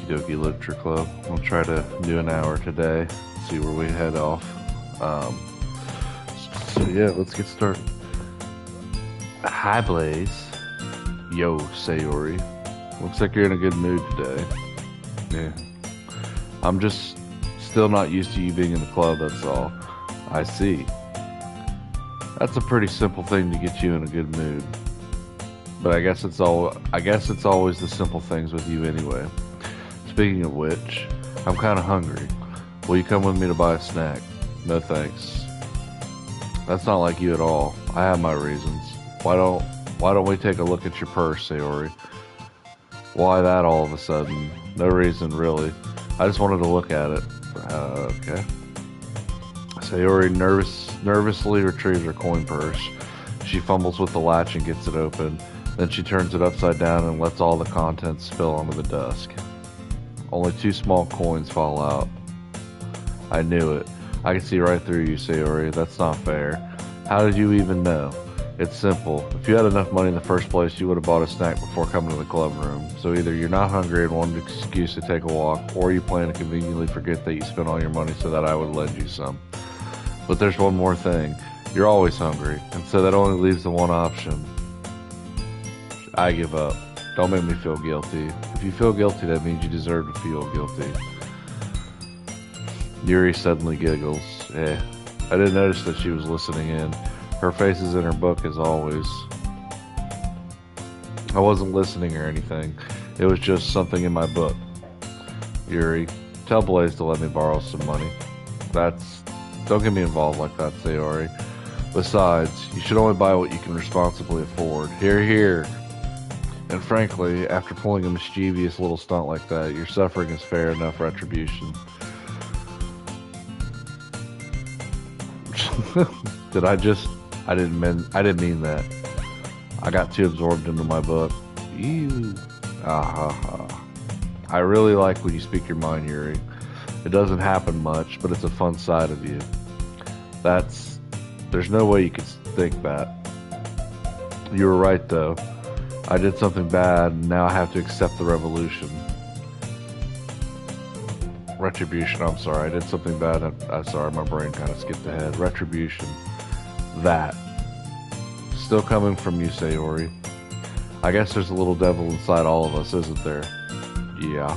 Doki Doki Literature Club. We'll try to do an hour today, see where we head off. Um, so yeah, let's get started. Hi Blaze. Yo, Sayori. Looks like you're in a good mood today. Yeah. I'm just still not used to you being in the club, that's all. I see. That's a pretty simple thing to get you in a good mood. But I guess it's always the simple things with you anyway. Speaking of which, I'm kinda hungry. Will you come with me to buy a snack? No thanks. That's not like you at all. I have my reasons. Why don't we take a look at your purse, Sayori? Why that all of a sudden? No reason really. I just wanted to look at it. Okay. Sayori nervously retrieves her coin purse. She fumbles with the latch and gets it open. Then she turns it upside down and lets all the contents spill onto the desk. Only 2 small coins fall out. I knew it. I can see right through you, Sayori. That's not fair. How did you even know? It's simple. If you had enough money in the first place, you would have bought a snack before coming to the club room. So either you're not hungry and want an excuse to take a walk, or you plan to conveniently forget that you spent all your money so that I would lend you some. But there's one more thing. You're always hungry, and so that only leaves the one option. I give up. Don't make me feel guilty. If you feel guilty, that means you deserve to feel guilty. Yuri suddenly giggles. I didn't notice that she was listening in. Her face is in her book as always. I wasn't listening or anything. It was just something in my book. Yuri, tell Blaze to let me borrow some money. Don't get me involved like that, Sayori. Besides, you should only buy what you can responsibly afford. Hear, hear. And frankly, after pulling a mischievous little stunt like that, your suffering is fair enough retribution. I didn't mean that. I got too absorbed into my book. Ew. Ah ha ha. I really like when you speak your mind, Yuri. It doesn't happen much, but it's a fun side of you. There's no way you could think that. You were right though. I did something bad, and now I have to accept the revolution. Retribution, I'm sorry. I did something bad. I'm sorry, my brain kind of skipped ahead. Retribution. That. Still coming from you, Sayori. I guess there's a little devil inside all of us, isn't there? Yeah.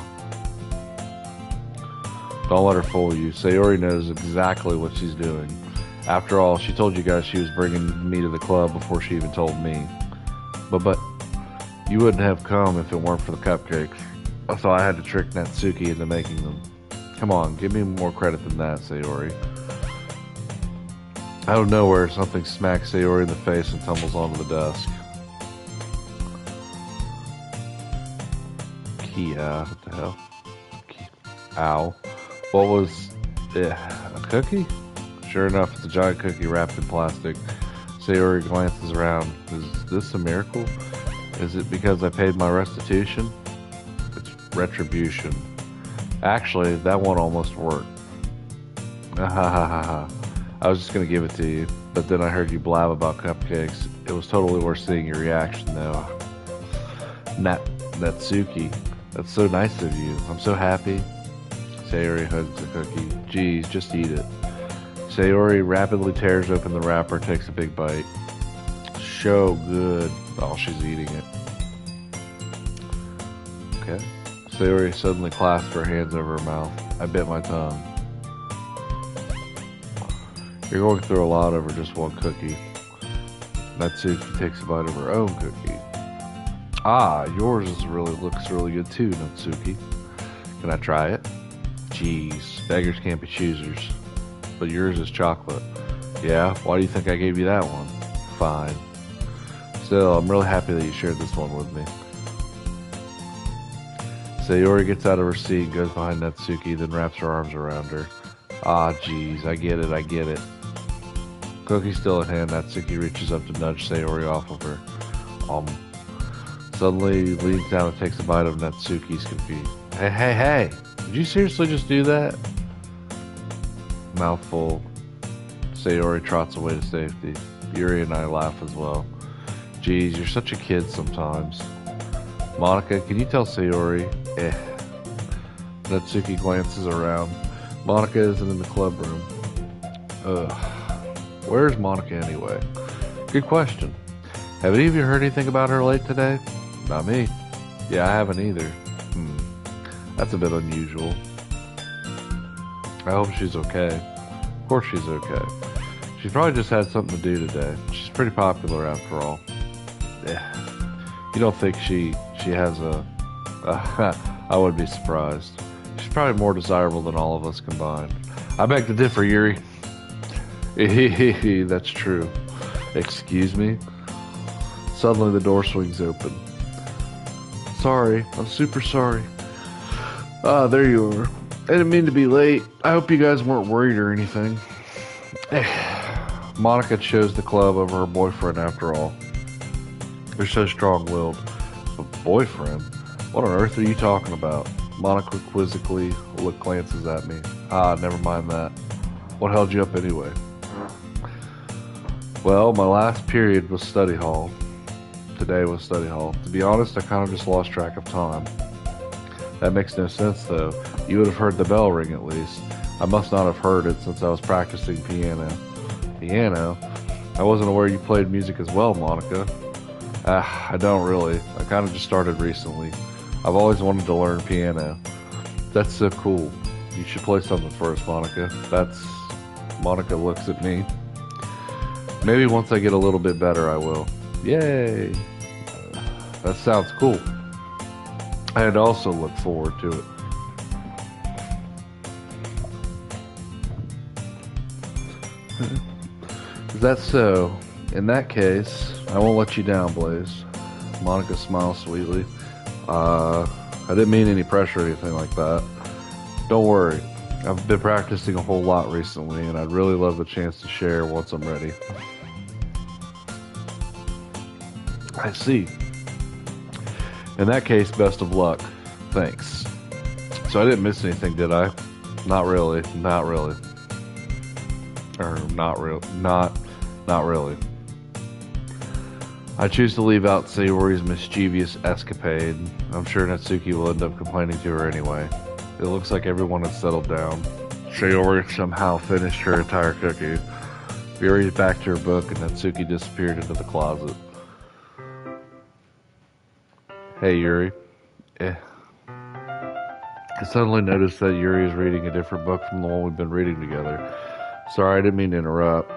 Don't let her fool you. Sayori knows exactly what she's doing. After all, she told you guys she was bringing me to the club before she even told me. But you wouldn't have come if it weren't for the cupcakes. So I had to trick Natsuki into making them. Come on, give me more credit than that, Sayori. Out of nowhere, something smacks Sayori in the face and tumbles onto the desk. What the hell? Ow. What was it? A cookie? Sure enough, it's a giant cookie wrapped in plastic. Sayori glances around. Is this a miracle? Is it because I paid my restitution? It's retribution. Actually, that one almost worked. Ha ha ha ha. I was just gonna give it to you, but then I heard you blab about cupcakes. It was totally worth seeing your reaction, though. Natsuki, that's so nice of you. I'm so happy. Sayori hugs the cookie. Geez, just eat it. Sayori rapidly tears open the wrapper and takes a big bite. So good. Oh, she's eating it. Okay. Sayori suddenly clasped her hands over her mouth. I bit my tongue. You're going through a lot over just one cookie. Natsuki takes a bite of her own cookie. Ah, yours looks really good too, Natsuki. Can I try it? Jeez, beggars can't be choosers. But yours is chocolate. Yeah, why do you think I gave you that one? Fine. Still, I'm really happy that you shared this one with me. Sayori gets out of her seat and goes behind Natsuki, then wraps her arms around her. Ah, jeez, I get it. Cookie still in hand, Natsuki reaches up to nudge Sayori off of her. Suddenly leans down and takes a bite of Natsuki's cookie. Hey! Did you seriously just do that? Mouthful. Sayori trots away to safety. Yuri and I laugh as well. Geez, you're such a kid sometimes. Monica, can you tell Sayori? Natsuki glances around. Monica isn't in the club room. Ugh. Where's Monica anyway? Good question. Have any of you heard anything about her late today? Not me. Yeah, I haven't either. That's a bit unusual. I hope she's okay. Of course she's okay. She's probably just had something to do today. She's pretty popular after all. Yeah. You don't think she has a... I would be surprised. She's probably more desirable than all of us combined. I beg to differ, Yuri. That's true. Excuse me? Suddenly the door swings open. Sorry, I'm super sorry. Ah, there you are. I didn't mean to be late. I hope you guys weren't worried or anything. Monica chose the club over her boyfriend after all. You're so strong-willed. A boyfriend? What on earth are you talking about? Monica quizzically glances at me. Ah, never mind that. What held you up anyway? Well, my last period was study hall. Today was study hall. To be honest, I kind of just lost track of time. That makes no sense, though. You would have heard the bell ring at least. I must not have heard it since I was practicing piano. Piano? I wasn't aware you played music as well, Monica. I don't really. I kind of just started recently. I've always wanted to learn piano. That's so cool. You should play something for us, Monica. Monica looks at me. Maybe once I get a little bit better, I will. Yay! That sounds cool. I'd also look forward to it. Is that so? In that case, I won't let you down, Blaze. Monica smiles sweetly. I didn't mean any pressure or anything like that. Don't worry. I've been practicing a whole lot recently, and I'd really love the chance to share once I'm ready. I see. In that case, best of luck. Thanks. So I didn't miss anything, did I? Not really. Not really. Or not real. Not really. I choose to leave out Sayori's mischievous escapade. I'm sure Natsuki will end up complaining to her anyway. It looks like everyone has settled down. Sayori somehow finished her entire cookie. Yuri's back to her book and Natsuki disappeared into the closet. Hey, Yuri. I suddenly noticed that Yuri is reading a different book from the one we've been reading together. Sorry, I didn't mean to interrupt.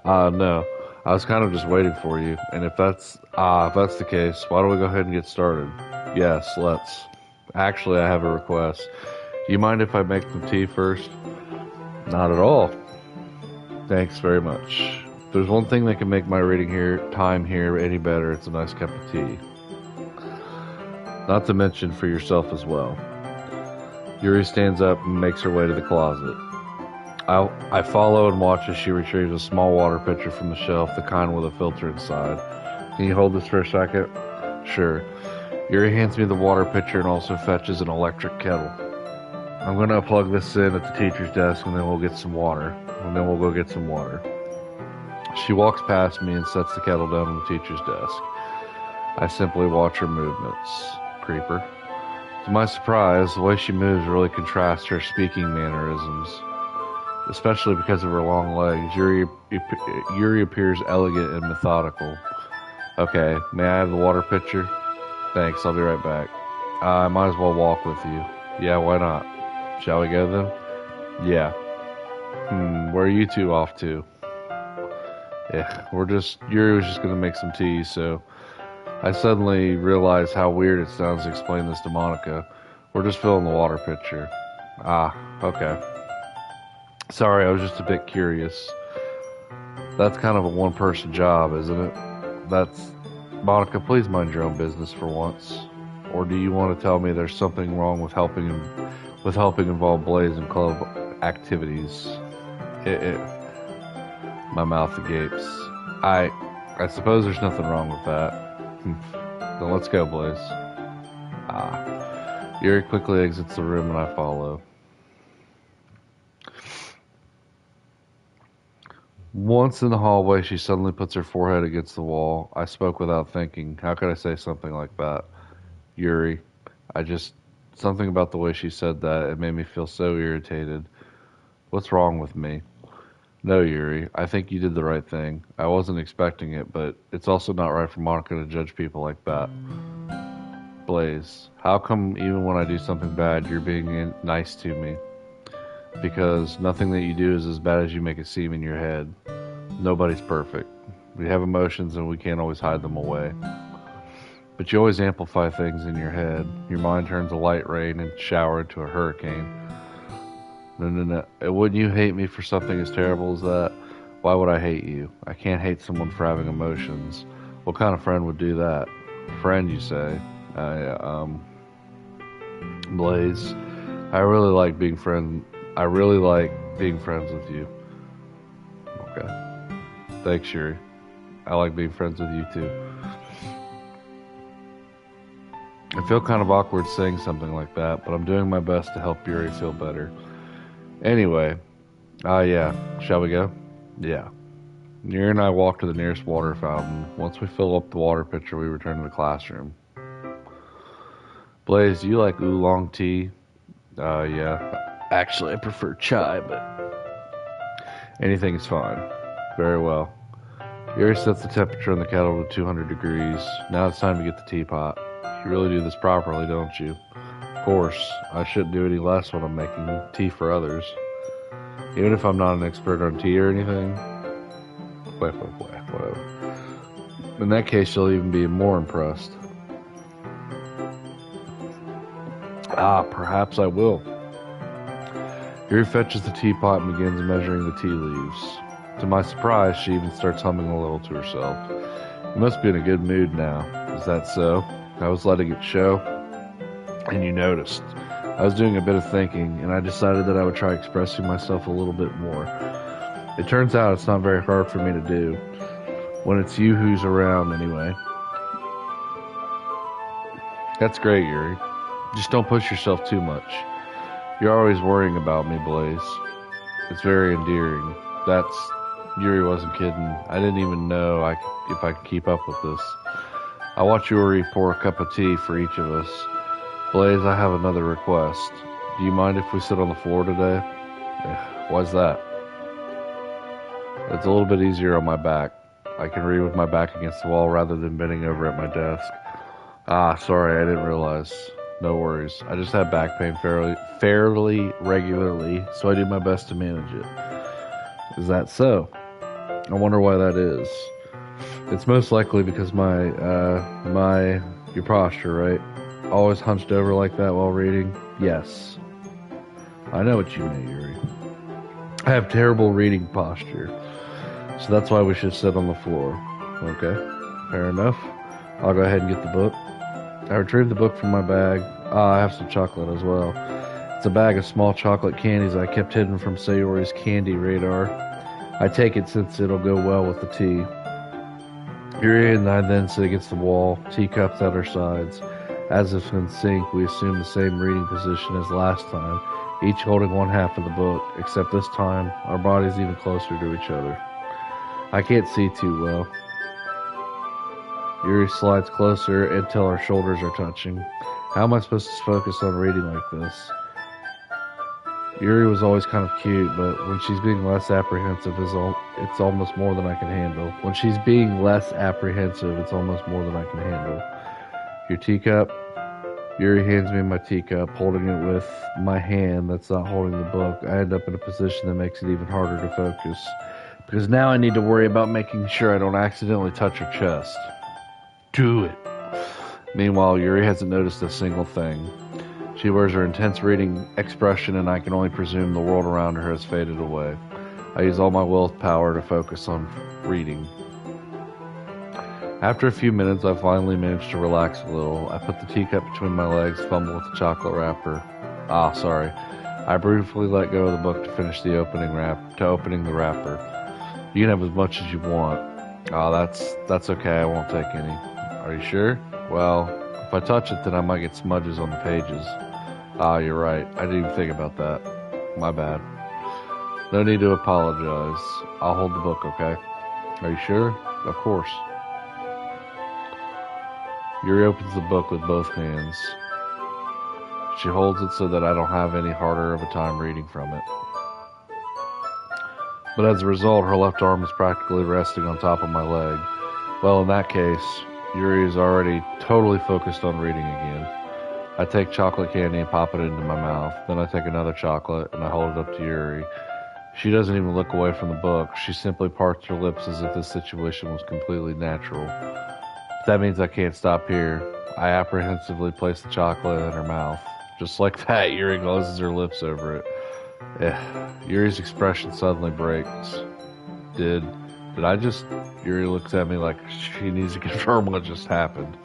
No. I was kind of just waiting for you. And if that's the case, why don't we go ahead and get started? Yes, let's. Actually, I have a request. Do you mind if I make some tea first? Not at all. Thanks very much. If there's one thing that can make my reading time here any better, it's a nice cup of tea. Not to mention for yourself as well. Yuri stands up and makes her way to the closet. I follow and watch as she retrieves a small water pitcher from the shelf, the kind with a filter inside. Can you hold this for a second? Sure. Yuri hands me the water pitcher and also fetches an electric kettle. I'm going to plug this in at the teacher's desk and then we'll get some water. And then we'll go get some water. She walks past me and sets the kettle down on the teacher's desk. I simply watch her movements. Creeper. To my surprise, the way she moves really contrasts her speaking mannerisms. Especially because of her long legs, Yuri appears elegant and methodical. Okay, may I have the water pitcher? Thanks, I'll be right back. I might as well walk with you. Yeah, why not? Shall we go then? Yeah. Where are you two off to? Yeah, Yuri was just gonna make some tea, so I suddenly realized how weird it sounds to explain this to Monica. We're just filling the water pitcher. Okay. Sorry, I was just a bit curious. That's kind of a one-person job, isn't it? Monica, please mind your own business for once. Or do you want to tell me there's something wrong with helping involve Blaze in club activities? My mouth gapes. I suppose there's nothing wrong with that. Then let's go, Blaze. Yuri quickly exits the room and I follow. Once in the hallway, she suddenly puts her forehead against the wall. I spoke without thinking. How could I say something like that? Yuri, I Something about the way she said that, it made me feel so irritated. What's wrong with me? No, Yuri, I think you did the right thing. I wasn't expecting it, but it's also not right for Monica to judge people like that. Blaze, how come even when I do something bad, you're being nice to me? Because nothing that you do is as bad as you make it seem in your head. Nobody's perfect. We have emotions and we can't always hide them away. But you always amplify things in your head. Your mind turns a light rain and shower into a hurricane. No. Wouldn't you hate me for something as terrible as that? Why would I hate you? I can't hate someone for having emotions. What kind of friend would do that? Friend, you say? Blaze, I really like being friend. I really like being friends with you. Okay. Thanks, Yuri. I like being friends with you too. I feel kind of awkward saying something like that, but I'm doing my best to help Yuri feel better. Anyway, yeah. Shall we go? Yeah. Yuri and I walk to the nearest water fountain. Once we fill up the water pitcher, we return to the classroom. Blaze, do you like oolong tea? Yeah. Actually, I prefer chai, but anything is fine. Very well. Yuri sets the temperature in the kettle to 200 degrees. Now it's time to get the teapot. You really do this properly, don't you? Of course, I shouldn't do any less when I'm making tea for others. Even if I'm not an expert on tea or anything. Whatever. In that case, you'll even be more impressed. Perhaps I will. Yuri fetches the teapot and begins measuring the tea leaves. To my surprise, she even starts humming a little to herself. You must be in a good mood now. Is that so? I was letting it show, and you noticed. I was doing a bit of thinking, and I decided that I would try expressing myself a little bit more. It turns out it's not very hard for me to do, when it's you who's around anyway. That's great, Yuri. Just don't push yourself too much. You're always worrying about me, Blaze. It's very endearing. Yuri wasn't kidding. I didn't even know if I could keep up with this. I watch Yuri pour a cup of tea for each of us. Blaze, I have another request. Do you mind if we sit on the floor today? Why's that? It's a little bit easier on my back. I can read with my back against the wall rather than bending over at my desk. Sorry, I didn't realize. No worries. I just have back pain fairly regularly, so I do my best to manage it. Is that so? I wonder why that is. It's most likely because your posture, right? Always hunched over like that while reading? Yes. I know what you mean, Yuri. I have terrible reading posture. So that's why we should sit on the floor. Okay, fair enough. I'll go ahead and get the book. I retrieved the book from my bag. I have some chocolate as well. It's a bag of small chocolate candies I kept hidden from Sayori's candy radar. I take it since it'll go well with the tea. Yuri and I then sit against the wall, teacups at our sides. As if in sync, we assume the same reading position as last time, each holding one half of the book, except this time, our bodies even closer to each other. I can't see too well. Yuri slides closer until our shoulders are touching. How am I supposed to focus on reading like this? Yuri was always kind of cute, but when she's being less apprehensive, it's almost more than I can handle. When she's being less apprehensive, it's almost more than I can handle. Your teacup? Yuri hands me my teacup, holding it with my hand that's not holding the book. I end up in a position that makes it even harder to focus, because now I need to worry about making sure I don't accidentally touch her chest. Do it. Meanwhile, Yuri hasn't noticed a single thing. She wears her intense reading expression, and I can only presume the world around her has faded away. I use all my willpower to focus on reading. After a few minutes, I finally manage to relax a little. I put the teacup between my legs, fumble with the chocolate wrapper. Sorry. I briefly let go of the book to finish the opening the wrapper. You can have as much as you want. That's okay. I won't take any. Are you sure? Well, if I touch it, then I might get smudges on the pages. You're right. I didn't even think about that. My bad. No need to apologize. I'll hold the book, okay? Are you sure? Of course. Yuri opens the book with both hands. She holds it so that I don't have any harder of a time reading from it. But as a result, her left arm is practically resting on top of my leg. Well, in that case, Yuri is already totally focused on reading again. I take chocolate candy and pop it into my mouth. Then I take another chocolate and I hold it up to Yuri. She doesn't even look away from the book. She simply parts her lips as if this situation was completely natural. But that means I can't stop here. I apprehensively place the chocolate in her mouth. Just like that, Yuri closes her lips over it. Yuri's expression suddenly breaks. Did I just... Yuri looks at me like she needs to confirm what just happened.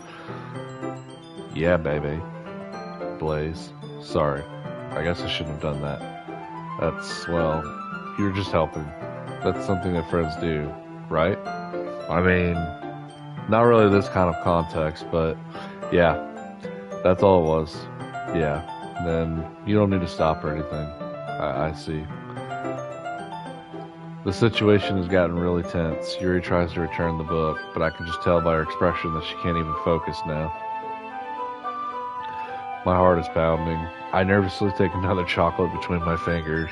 Yeah, baby. Blaze. Sorry. I guess I shouldn't have done that. That's, well, you're just helping. That's something that friends do, right? I mean, not really this kind of context, but yeah, that's all it was. Yeah, then you don't need to stop or anything. I see. The situation has gotten really tense. Yuri tries to return the book, but I can just tell by her expression that she can't even focus now. My heart is pounding. I nervously take another chocolate between my fingers,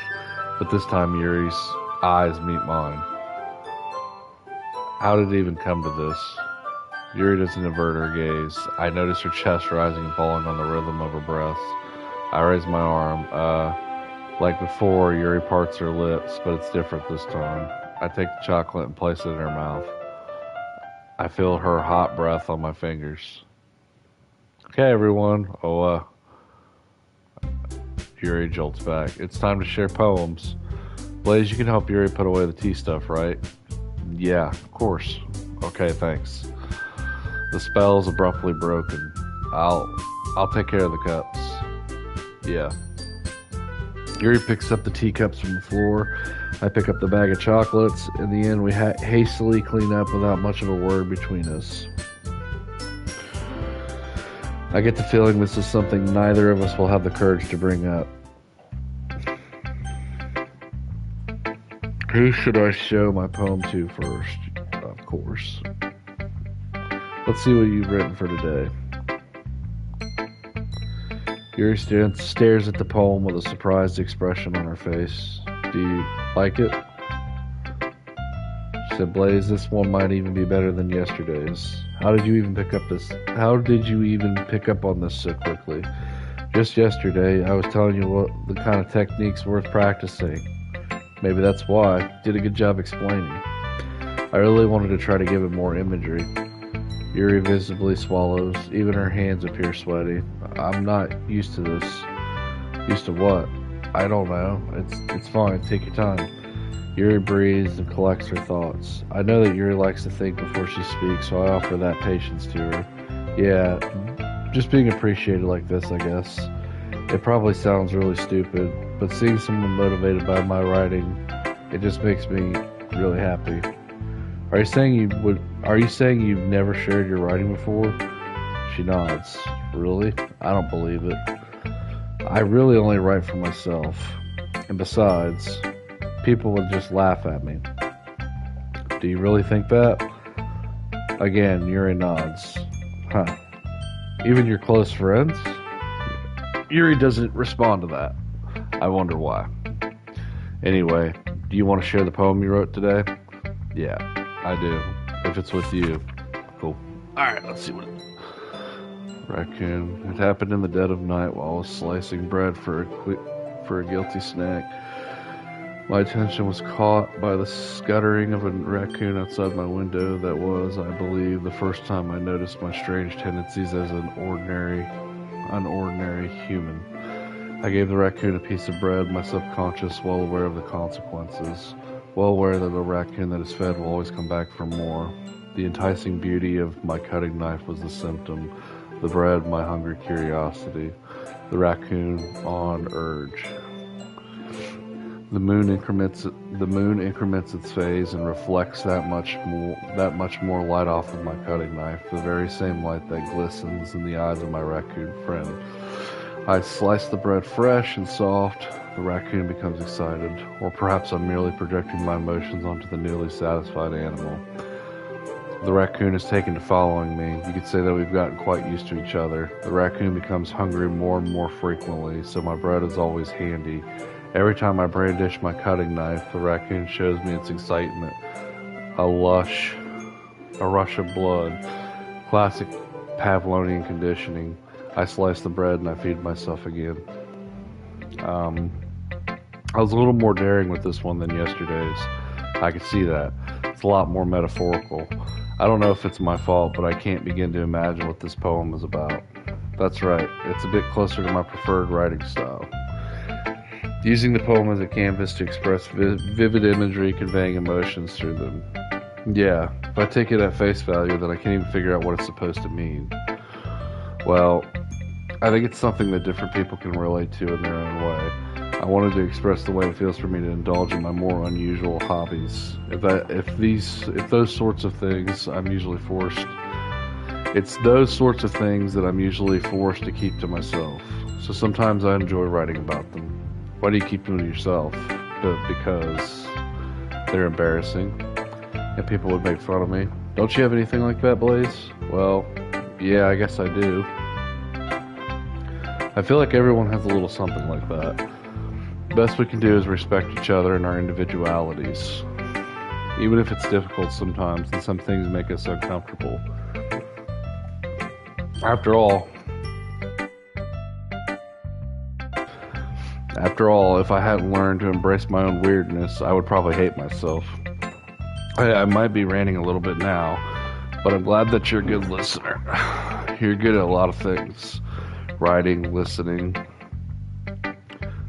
but this time Yuri's eyes meet mine. How did it even come to this? Yuri doesn't avert her gaze. I notice her chest rising and falling on the rhythm of her breath. I raise my arm. Like before, Yuri parts her lips, but it's different this time. I take the chocolate and place it in her mouth. I feel her hot breath on my fingers. Okay, everyone. Yuri jolts back. It's time to share poems. Blaze, you can help Yuri put away the tea stuff, right? Yeah, of course. Okay, thanks. The spell is abruptly broken. I'll take care of the cups. Yeah. Yuri picks up the teacups from the floor. I pick up the bag of chocolates. In the end, we hastily clean up without much of a word between us. I get the feeling this is something neither of us will have the courage to bring up. Who should I show my poem to first? Of course. Let's see what you've written for today. Yuri stares at the poem with a surprised expression on her face. Do you like it? She said, Blaze, this one might even be better than yesterday's. How did you even pick up on this so quickly? Just yesterday, I was telling you what the kind of techniques worth practicing. Maybe that's why. Did a good job explaining. I really wanted to try to give it more imagery. Yuri visibly swallows. Even her hands appear sweaty. I'm not used to this. Used to what? I don't know. It's fine. Take your time. Yuri breathes and collects her thoughts. I know that Yuri likes to think before she speaks, so I offer that patience to her. Yeah, just being appreciated like this, I guess. It probably sounds really stupid, but seeing someone motivated by my writing, it just makes me really happy. Are you saying you've never shared your writing before? She nods. Really? I don't believe it. I really only write for myself. And besides, people would just laugh at me. Do you really think that? Again, Yuri nods. Huh. Even your close friends? Yuri doesn't respond to that. I wonder why. Anyway, do you want to share the poem you wrote today? Yeah, I do. If it's with you. Cool. Alright, let's see what it is. Raccoon. It happened in the dead of night while I was slicing bread for a guilty snack. My attention was caught by the scuttering of a raccoon outside my window. That was, I believe, the first time I noticed my strange tendencies as an ordinary human. I gave the raccoon a piece of bread, my subconscious well aware of the consequences, well aware that a raccoon that is fed will always come back for more. The enticing beauty of my cutting knife was the symptom, the bread my hungry curiosity, the raccoon on urge. The moon increments its phase and reflects that much more light off of my cutting knife, the very same light that glistens in the eyes of my raccoon friend. I slice the bread fresh and soft. The raccoon becomes excited, or perhaps I'm merely projecting my emotions onto the newly satisfied animal. The raccoon has taken to following me. You could say that we've gotten quite used to each other. The raccoon becomes hungry more and more frequently, so my bread is always handy. Every time I brandish my cutting knife, the raccoon shows me its excitement. A rush of blood. Classic Pavlovian conditioning. I slice the bread and I feed myself again. I was a little more daring with this one than yesterday's. I could see that. It's a lot more metaphorical. I don't know if it's my fault, but I can't begin to imagine what this poem is about. That's right, it's a bit closer to my preferred writing style. Using the poem as a canvas to express vivid imagery, conveying emotions through them. Yeah, if I take it at face value, then I can't even figure out what it's supposed to mean. Well, I think it's something that different people can relate to in their own way. I wanted to express the way it feels for me to indulge in my more unusual hobbies. If those sorts of things I'm usually forced, it's those sorts of things that I'm usually forced to keep to myself. So sometimes I enjoy writing about them. Why do you keep them to yourself? Because they're embarrassing, and people would make fun of me. Don't you have anything like that, Blaze? Well, yeah, I guess I do. I feel like everyone has a little something like that. The best we can do is respect each other and our individualities. Even if it's difficult sometimes and some things make us uncomfortable. After all, if I hadn't learned to embrace my own weirdness, I would probably hate myself. I might be ranting a little bit now, but I'm glad that you're a good listener. You're good at a lot of things. Writing, listening.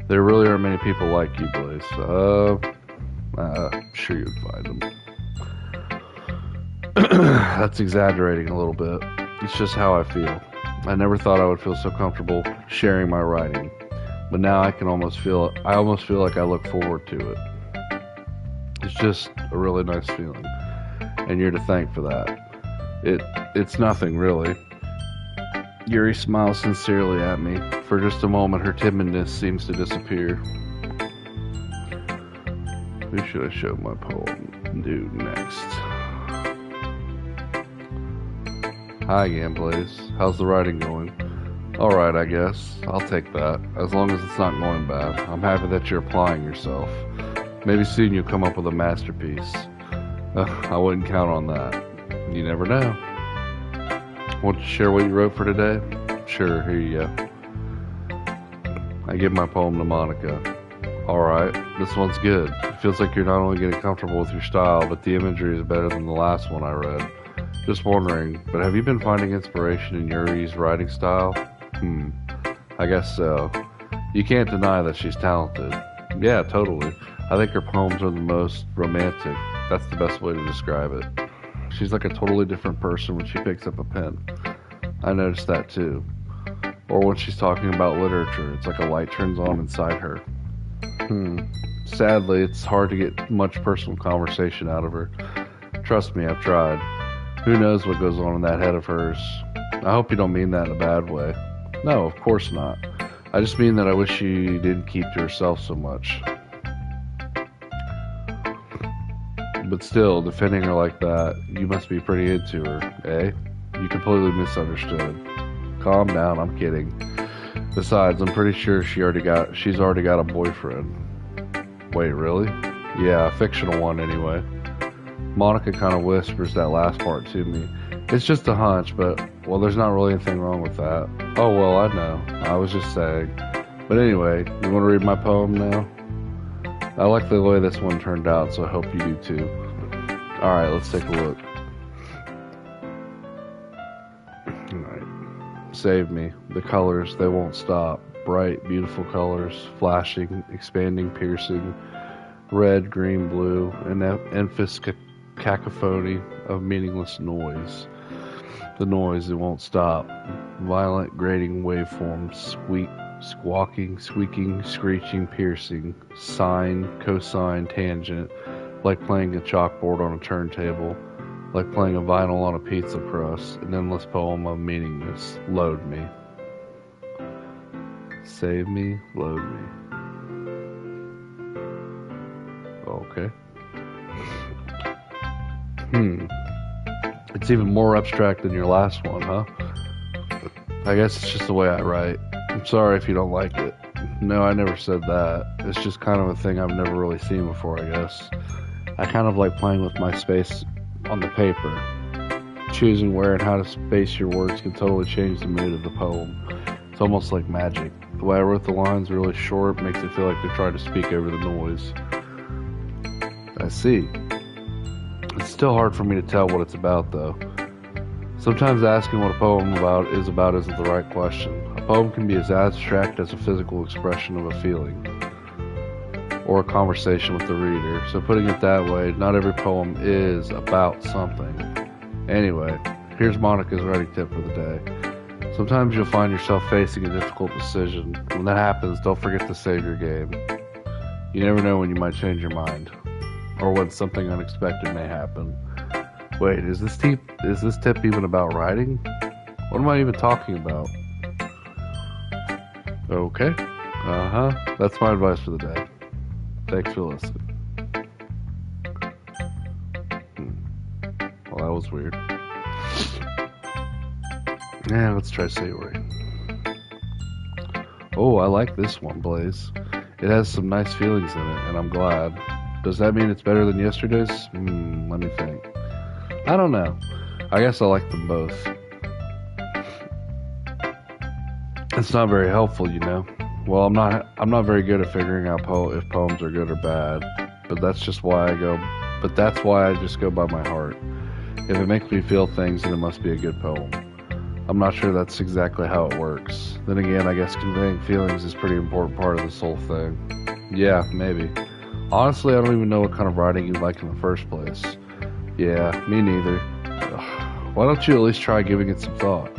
There really are many people like you, Blaze. I'm sure you'd find them. That's exaggerating a little bit. It's just how I feel. I never thought I would feel so comfortable sharing my writing, but now I almost feel like I look forward to it. It's just a really nice feeling, and you're to thank for that. It's nothing really. Yuri smiles sincerely at me. For just a moment, her timidness seems to disappear. Who should I show my poem to next? Hi again, Blaze. How's the writing going? Alright, I guess. I'll take that. As long as it's not going bad. I'm happy that you're applying yourself. Maybe soon you'll come up with a masterpiece. I wouldn't count on that. You never know. Want to share what you wrote for today? Sure, here you go. I give my poem to Monica. Alright, this one's good. It feels like you're not only getting comfortable with your style, but the imagery is better than the last one I read. Just wondering, but have you been finding inspiration in Yuri's writing style? I guess so. You can't deny that she's talented. Yeah, totally. I think her poems are the most romantic. That's the best way to describe it. She's like a totally different person when she picks up a pen. I noticed that too. Or when she's talking about literature, it's like a light turns on inside her. Sadly, it's hard to get much personal conversation out of her. Trust me, I've tried. Who knows what goes on in that head of hers. I hope you don't mean that in a bad way. No, of course not. I just mean that I wish she didn't keep to herself so much. But still, defending her like that, you must be pretty into her, eh? You completely misunderstood. Calm down, I'm kidding. Besides, I'm pretty sure she's already got a boyfriend. Wait, really? Yeah, a fictional one anyway. Monica kind of whispers that last part to me. It's just a hunch, but, well, there's not really anything wrong with that. Oh, well, I know. I was just saying. But anyway, you want to read my poem now? I like the way this one turned out, so I hope you do too. Alright, let's take a look. Alright. Save me. The colors, they won't stop. Bright, beautiful colors, flashing, expanding, piercing. Red, green, blue, an endless cacophony of meaningless noise. The noise, it won't stop. Violent, grating waveforms, squawking, squeaking, screeching, piercing, sine, cosine, tangent, like playing a chalkboard on a turntable, like playing a vinyl on a pizza crust, an endless poem of meaningless. Load me. Save me, load me. Okay. That's even more abstract than your last one, huh? I guess it's just the way I write. I'm sorry if you don't like it. No, I never said that. It's just kind of a thing I've never really seen before, I guess. I kind of like playing with my space on the paper. Choosing where and how to space your words can totally change the mood of the poem. It's almost like magic. The way I wrote the lines really short makes it feel like they're trying to speak over the noise. I see. It's still hard for me to tell what it's about, though. Sometimes asking what a poem isn't the right question. A poem can be as abstract as a physical expression of a feeling, or a conversation with the reader. So putting it that way, not every poem is about something. Anyway, here's Monica's writing tip for the day. Sometimes you'll find yourself facing a difficult decision. When that happens, don't forget to save your game. You never know when you might change your mind, or when something unexpected may happen. Wait, is this tip even about writing? What am I even talking about? Okay. That's my advice for the day. Thanks for listening. Well, that was weird. Yeah, let's try Sayori. Oh, I like this one, Blaze. It has some nice feelings in it, and I'm glad. Does that mean it's better than yesterday's? Let me think. I don't know. I guess I like them both. It's not very helpful, you know. Well, I'm not very good at figuring out if poems are good or bad, but that's why I just go by my heart. If it makes me feel things, then it must be a good poem. I'm not sure that's exactly how it works. Then again, I guess conveying feelings is a pretty important part of this whole thing. Yeah, maybe. Honestly, I don't even know what kind of writing you like in the first place. Yeah, me neither. Ugh. Why don't you at least try giving it some thought?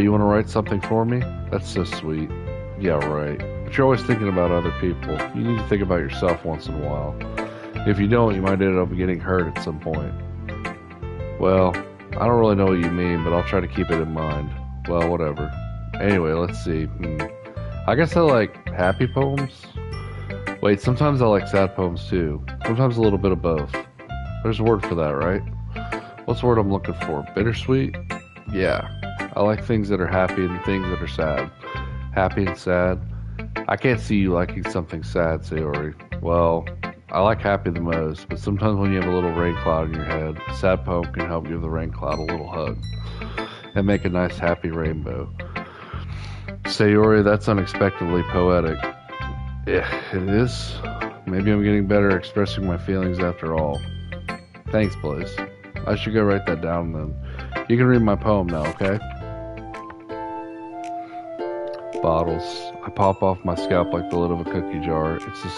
You want to write something for me? That's so sweet. Yeah, right. But you're always thinking about other people. You need to think about yourself once in a while. If you don't, you might end up getting hurt at some point. Well, I don't really know what you mean, but I'll try to keep it in mind. Well, whatever. Anyway, let's see. I guess I like happy poems. Wait, sometimes I like sad poems too. Sometimes a little bit of both. There's a word for that, right? What's the word I'm looking for? Bittersweet? Yeah. I like things that are happy and things that are sad. Happy and sad. I can't see you liking something sad, Sayori. Well, I like happy the most, but sometimes when you have a little rain cloud in your head, a sad poem can help give the rain cloud a little hug and make a nice happy rainbow. Sayori, that's unexpectedly poetic. Yeah, it is. Maybe I'm getting better at expressing my feelings after all. Thanks, Blaze. I should go write that down then. You can read my poem now, okay? Bottles. I pop off my scalp like the lid of a cookie jar. It's the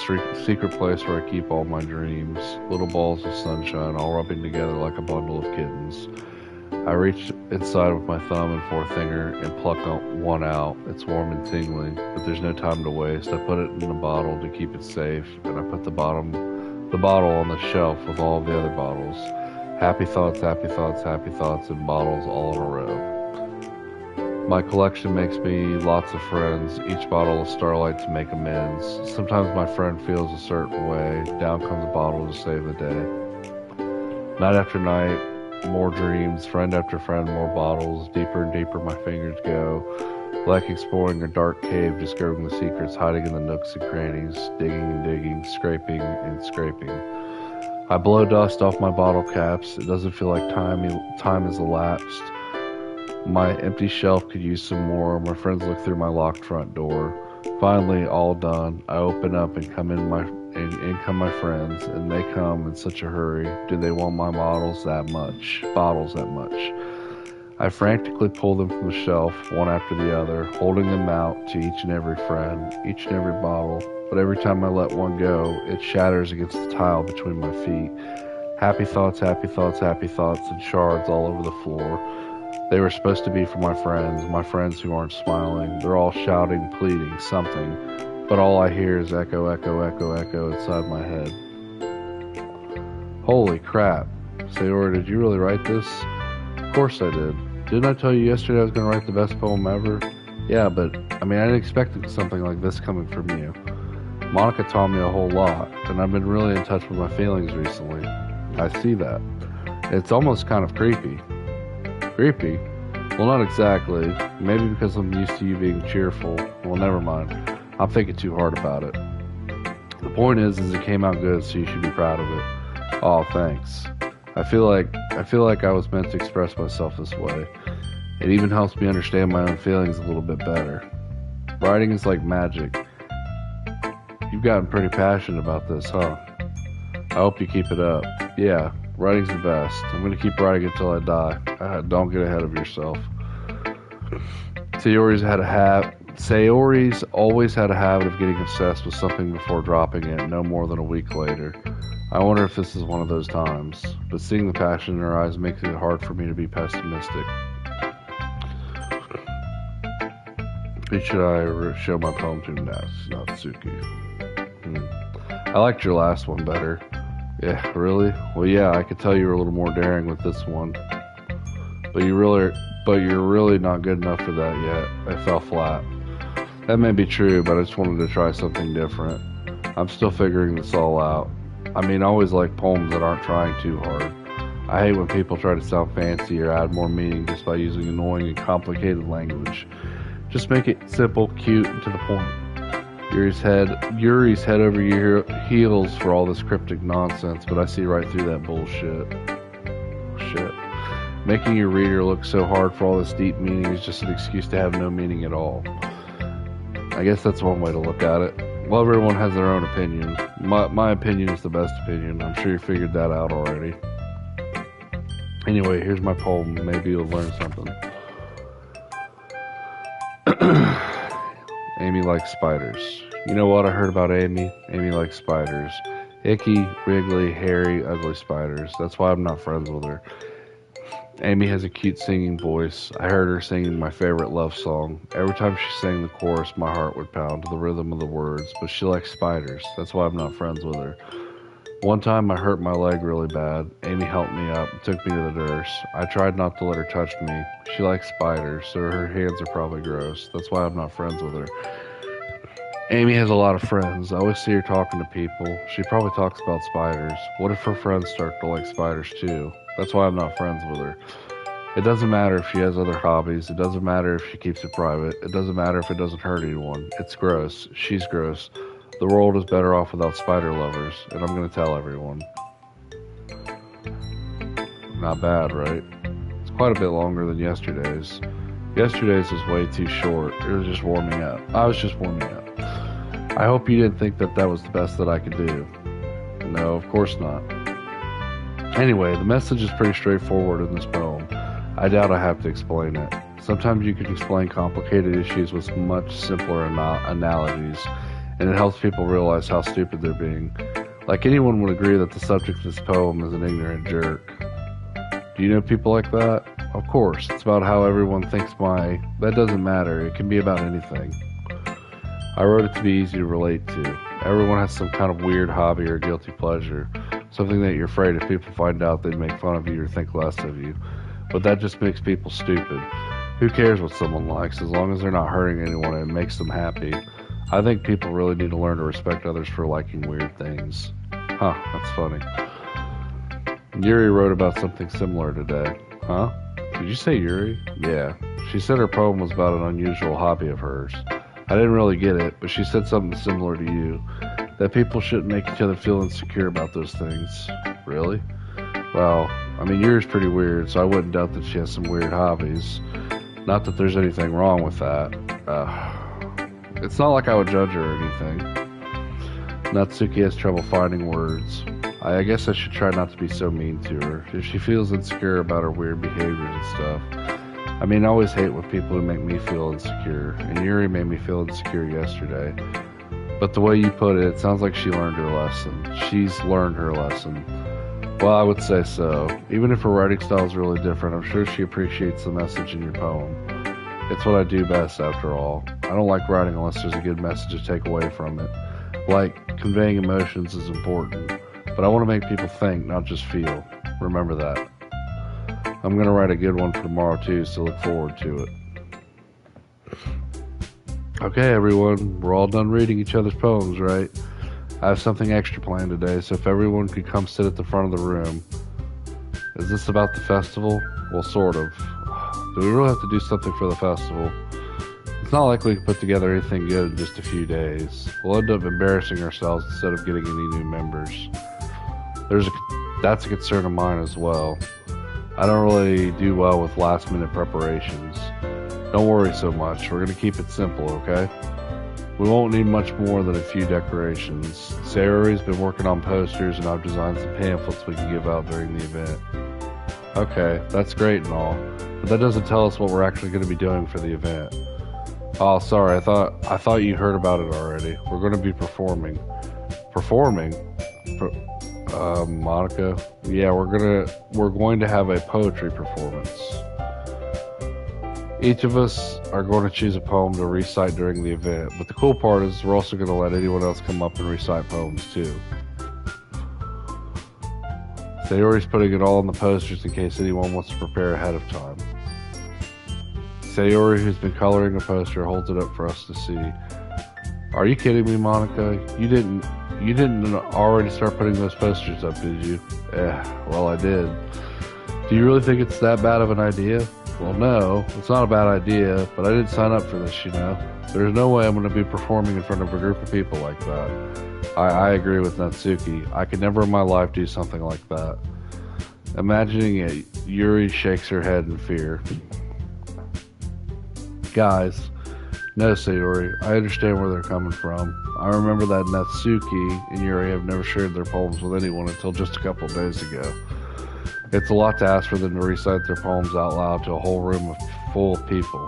secret place where I keep all my dreams. Little balls of sunshine all rubbing together like a bundle of kittens. I reach inside with my thumb and forefinger and pluck one out. It's warm and tingling, but there's no time to waste. I put it in a bottle to keep it safe, and I put the bottle on the shelf with all the other bottles. Happy thoughts, happy thoughts, happy thoughts, and bottles all in a row. My collection makes me lots of friends, each bottle of starlight to make amends. Sometimes my friend feels a certain way. Down comes a bottle to save the day. Night after night, more dreams, friend after friend, more bottles. Deeper and deeper my fingers go, like exploring a dark cave, discovering the secrets hiding in the nooks and crannies, digging and digging, scraping and scraping. I blow dust off my bottle caps. It doesn't feel like time has elapsed. My empty shelf could use some more. My friends look through my locked front door. Finally, all done. I open up and in come my friends, and they come in such a hurry. Do they want my bottles that much? I frantically pull them from the shelf, one after the other, holding them out to each and every friend, each and every bottle. But every time I let one go, it shatters against the tile between my feet. Happy thoughts, happy thoughts, happy thoughts, and shards all over the floor. They were supposed to be for my friends who aren't smiling. They're all shouting, pleading, something. But all I hear is echo, echo, echo, echo inside my head. Holy crap. Sayori, did you really write this? Of course I did. Didn't I tell you yesterday I was going to write the best poem ever? Yeah, but, I didn't expect something like this coming from you. Monica taught me a whole lot, and I've been really in touch with my feelings recently. I see that. It's almost kind of creepy. Creepy? Well, not exactly. Maybe because I'm used to you being cheerful. Well, never mind. I'm thinking too hard about it. The point is it came out good, so you should be proud of it. Oh, thanks. I feel like I was meant to express myself this way. It even helps me understand my own feelings a little bit better. Writing is like magic. You've gotten pretty passionate about this, huh? I hope you keep it up. Yeah, writing's the best. I'm gonna keep writing until I die. Don't get ahead of yourself. Sayori's always had a habit of getting obsessed with something before dropping it, no more than a week later. I wonder if this is one of those times, but seeing the passion in her eyes makes it hard for me to be pessimistic. Who should I show my poem to next? Natsuki. I liked your last one better. Yeah, really? Well, yeah, I could tell you were a little more daring with this one. But you're really not good enough for that yet. I fell flat. That may be true, but I just wanted to try something different. I'm still figuring this all out. I mean, I always like poems that aren't trying too hard. I hate when people try to sound fancy or add more meaning just by using annoying and complicated language. Just make it simple, cute, and to the point. Yuri's head over your heels for all this cryptic nonsense, but I see right through that bullshit. Shit. Making your reader look so hard for all this deep meaning is just an excuse to have no meaning at all. I guess that's one way to look at it. Well, everyone has their own opinion. My opinion is the best opinion. I'm sure you figured that out already. Anyway, here's my poem. Maybe you'll learn something. Amy likes spiders. You know what I heard about Amy? Amy likes spiders. Icky, wriggly, hairy, ugly spiders. That's why I'm not friends with her. Amy has a cute singing voice. I heard her singing my favorite love song. Every time she sang the chorus, my heart would pound to the rhythm of the words, but she likes spiders. That's why I'm not friends with her. One time I hurt my leg really bad. Amy helped me up and took me to the nurse. I tried not to let her touch me. She likes spiders, so her hands are probably gross. That's why I'm not friends with her. Amy has a lot of friends. I always see her talking to people. She probably talks about spiders. What if her friends start to like spiders too? That's why I'm not friends with her. It doesn't matter if she has other hobbies. It doesn't matter if she keeps it private. It doesn't matter if it doesn't hurt anyone. It's gross. She's gross. The world is better off without spider lovers, and I'm going to tell everyone. Not bad, right? It's quite a bit longer than yesterday's. Yesterday's was way too short. It was just warming up. I was just warming up. I hope you didn't think that was the best that I could do. No, of course not. Anyway, the message is pretty straightforward in this poem. I doubt I have to explain it. Sometimes you can explain complicated issues with much simpler analogies, and it helps people realize how stupid they're being. Like anyone would agree that the subject of this poem is an ignorant jerk. Do you know people like that? Of course, it's about how everyone thinks that doesn't matter, it can be about anything. I wrote it to be easy to relate to. Everyone has some kind of weird hobby or guilty pleasure, something that you're afraid if people find out they'd make fun of you or think less of you. But that just makes people stupid. Who cares what someone likes as long as they're not hurting anyone and it makes them happy? I think people really need to learn to respect others for liking weird things. Huh, that's funny. Yuri wrote about something similar today. Huh? Did you say Yuri? Yeah. She said her poem was about an unusual hobby of hers. I didn't really get it, but she said something similar to you. That people shouldn't make each other feel insecure about those things. Really? Well, I mean, Yuri's pretty weird, so I wouldn't doubt that she has some weird hobbies. Not that there's anything wrong with that. It's not like I would judge her or anything. Natsuki has trouble finding words. I guess I should try not to be so mean to her. If she feels insecure about her weird behaviors and stuff. I mean, I always hate when people who make me feel insecure, and Yuri made me feel insecure yesterday. But the way you put it, it sounds like she learned her lesson. She's learned her lesson. Well, I would say so. Even if her writing style is really different, I'm sure she appreciates the message in your poem. It's what I do best, after all. I don't like writing unless there's a good message to take away from it. Like, conveying emotions is important, but I want to make people think, not just feel. Remember that. I'm going to write a good one for tomorrow too, so look forward to it. Okay, everyone, we're all done reading each other's poems, right? I have something extra planned today, so if everyone could come sit at the front of the room. Is this about the festival? Well, sort of. Do we really have to do something for the festival? It's not like we can put together anything good in just a few days. We'll end up embarrassing ourselves instead of getting any new members. That's a concern of mine as well. I don't really do well with last minute preparations. Don't worry so much. We're going to keep it simple, okay? We won't need much more than a few decorations. Sayori's been working on posters and I've designed some pamphlets we can give out during the event. Okay, that's great and all, but that doesn't tell us what we're actually going to be doing for the event. Oh, sorry, I thought you heard about it already. We're going to be performing. Performing? Monica? Yeah, we're going to have a poetry performance. Each of us are going to choose a poem to recite during the event, but the cool part is we're also going to let anyone else come up and recite poems too. Sayori's putting it all on the posters in case anyone wants to prepare ahead of time. Sayori, who's been coloring a poster, holds it up for us to see. Are you kidding me, Monica? You didn't already start putting those posters up, did you? Well, I did. Do you really think it's that bad of an idea? Well, no, it's not a bad idea, but I didn't sign up for this, you know. There's no way I'm going to be performing in front of a group of people like that. I agree with Natsuki. I could never in my life do something like that. Imagining it, Yuri shakes her head in fear. Guys, no, Sayori, I understand where they're coming from. I remember that Natsuki and Yuri have never shared their poems with anyone until just a couple days ago. It's a lot to ask for them to recite their poems out loud to a whole room full of people.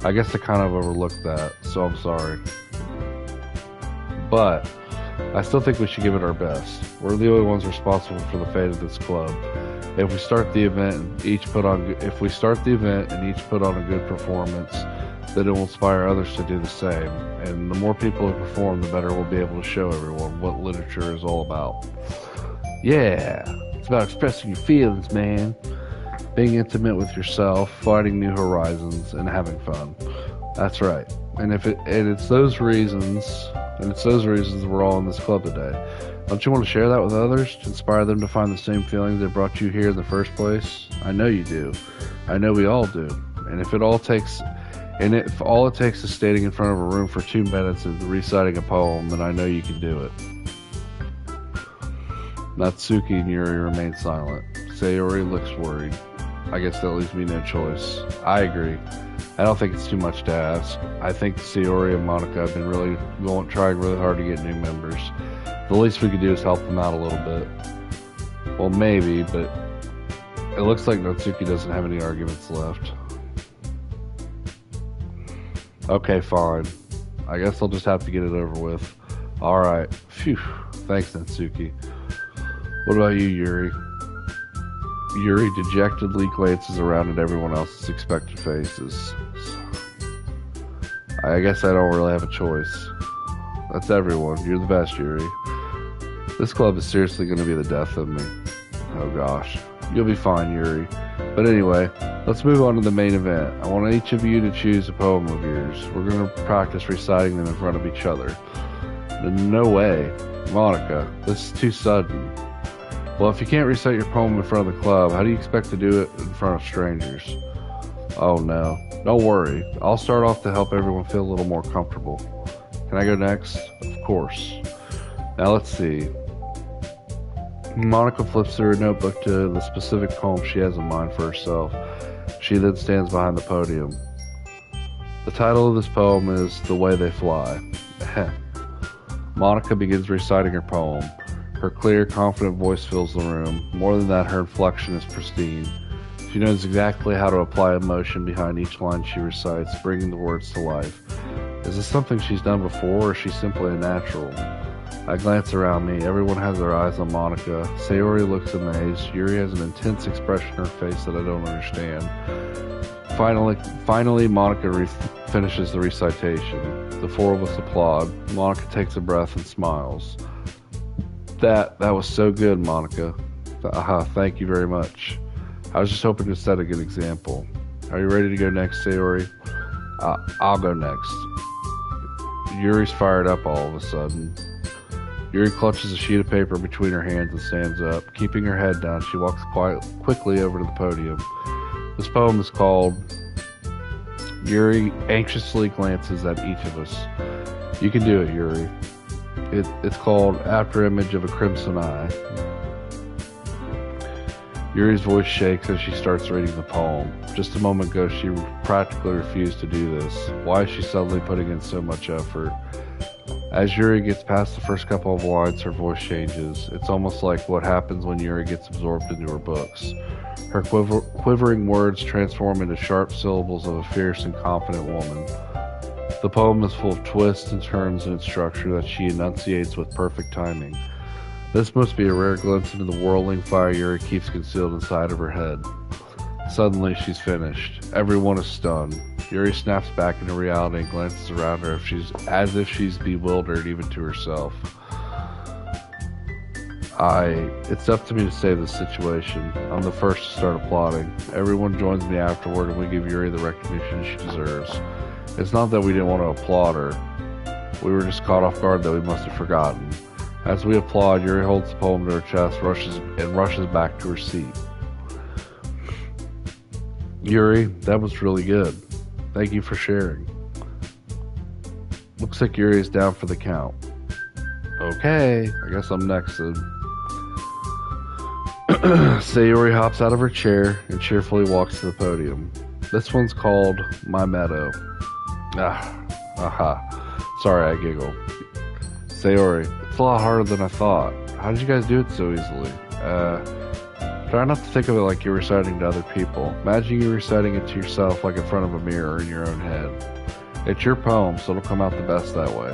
I guess I kind of overlooked that, so I'm sorry. But I still think we should give it our best. We're the only ones responsible for the fate of this club. If we start the event and each put on a good performance, then it will inspire others to do the same. And the more people who perform, the better we'll be able to show everyone what literature is all about. Yeah, it's about expressing your feelings, man. Being intimate with yourself, finding new horizons, and having fun. That's right. And it's those reasons we're all in this club today. Don't you want to share that with others to inspire them to find the same feelings that brought you here in the first place? I know you do. I know we all do. And if all it takes is standing in front of a room for 2 minutes and reciting a poem, then I know you can do it. Natsuki and Yuri remain silent. Sayori looks worried. I guess that leaves me no choice. I agree. I don't think it's too much to ask. I think Sayori and Monica have been trying really hard to get new members. The least we could do is help them out a little bit. Well, maybe, but it looks like Natsuki doesn't have any arguments left. Okay, fine. I guess I'll just have to get it over with. Alright. Phew. Thanks, Natsuki. What about you, Yuri? Yuri dejectedly glances around at everyone else's expectant faces. I guess I don't really have a choice. That's everyone. You're the best, Yuri. This club is seriously going to be the death of me. Oh gosh. You'll be fine, Yuri. But anyway, let's move on to the main event. I want each of you to choose a poem of yours. We're going to practice reciting them in front of each other. No way. Monica, this is too sudden. Well, if you can't recite your poem in front of the club, how do you expect to do it in front of strangers? Oh no. Don't worry. I'll start off to help everyone feel a little more comfortable. Can I go next? Of course. Now let's see. Monica flips through her notebook to the specific poem she has in mind for herself. She then stands behind the podium. The title of this poem is The Way They Fly. Monica begins reciting her poem. Her clear, confident voice fills the room. More than that, her inflection is pristine. She knows exactly how to apply emotion behind each line she recites, bringing the words to life. Is this something she's done before, or is she simply a natural? I glance around me. Everyone has their eyes on Monica. Sayori looks amazed. Yuri has an intense expression in her face that I don't understand. Finally, Monica finishes the recitation. The 4 of us applaud. Monica takes a breath and smiles. That was so good, Monica. Thank you very much. I was just hoping to set a good example. Are you ready to go next, Sayori? I'll go next. Yuri's fired up all of a sudden. Yuri clutches a sheet of paper between her hands and stands up. Keeping her head down, she walks quickly over to the podium. This poem is called... Yuri anxiously glances at each of us. You can do it, Yuri. It's called After Image of a Crimson Eye. Yuri's voice shakes as she starts reading the poem. Just a moment ago, she practically refused to do this. Why is she suddenly putting in so much effort? As Yuri gets past the first couple of lines, her voice changes. It's almost like what happens when Yuri gets absorbed into her books. Her quivering words transform into sharp syllables of a fierce and confident woman. The poem is full of twists and turns in its structure that she enunciates with perfect timing. This must be a rare glimpse into the whirling fire Yuri keeps concealed inside of her head. Suddenly, she's finished. Everyone is stunned. Yuri snaps back into reality and glances around her as if she's bewildered even to herself. It's up to me to save this situation. I'm the first to start applauding. Everyone joins me afterward and we give Yuri the recognition she deserves. It's not that we didn't want to applaud her. We were just caught off guard that we must have forgotten. As we applaud, Yuri holds the poem to her chest, rushes back to her seat. Yuri, that was really good. Thank you for sharing. Looks like Yuri is down for the count. Okay, I guess I'm next then. Sayori hops out of her chair and cheerfully walks to the podium. This one's called My Meadow. Sorry, I giggle. Sayori, it's a lot harder than I thought. How did you guys do it so easily? Try not to think of it like you're reciting to other people. Imagine you reciting it to yourself like in front of a mirror in your own head. It's your poem, so it'll come out the best that way.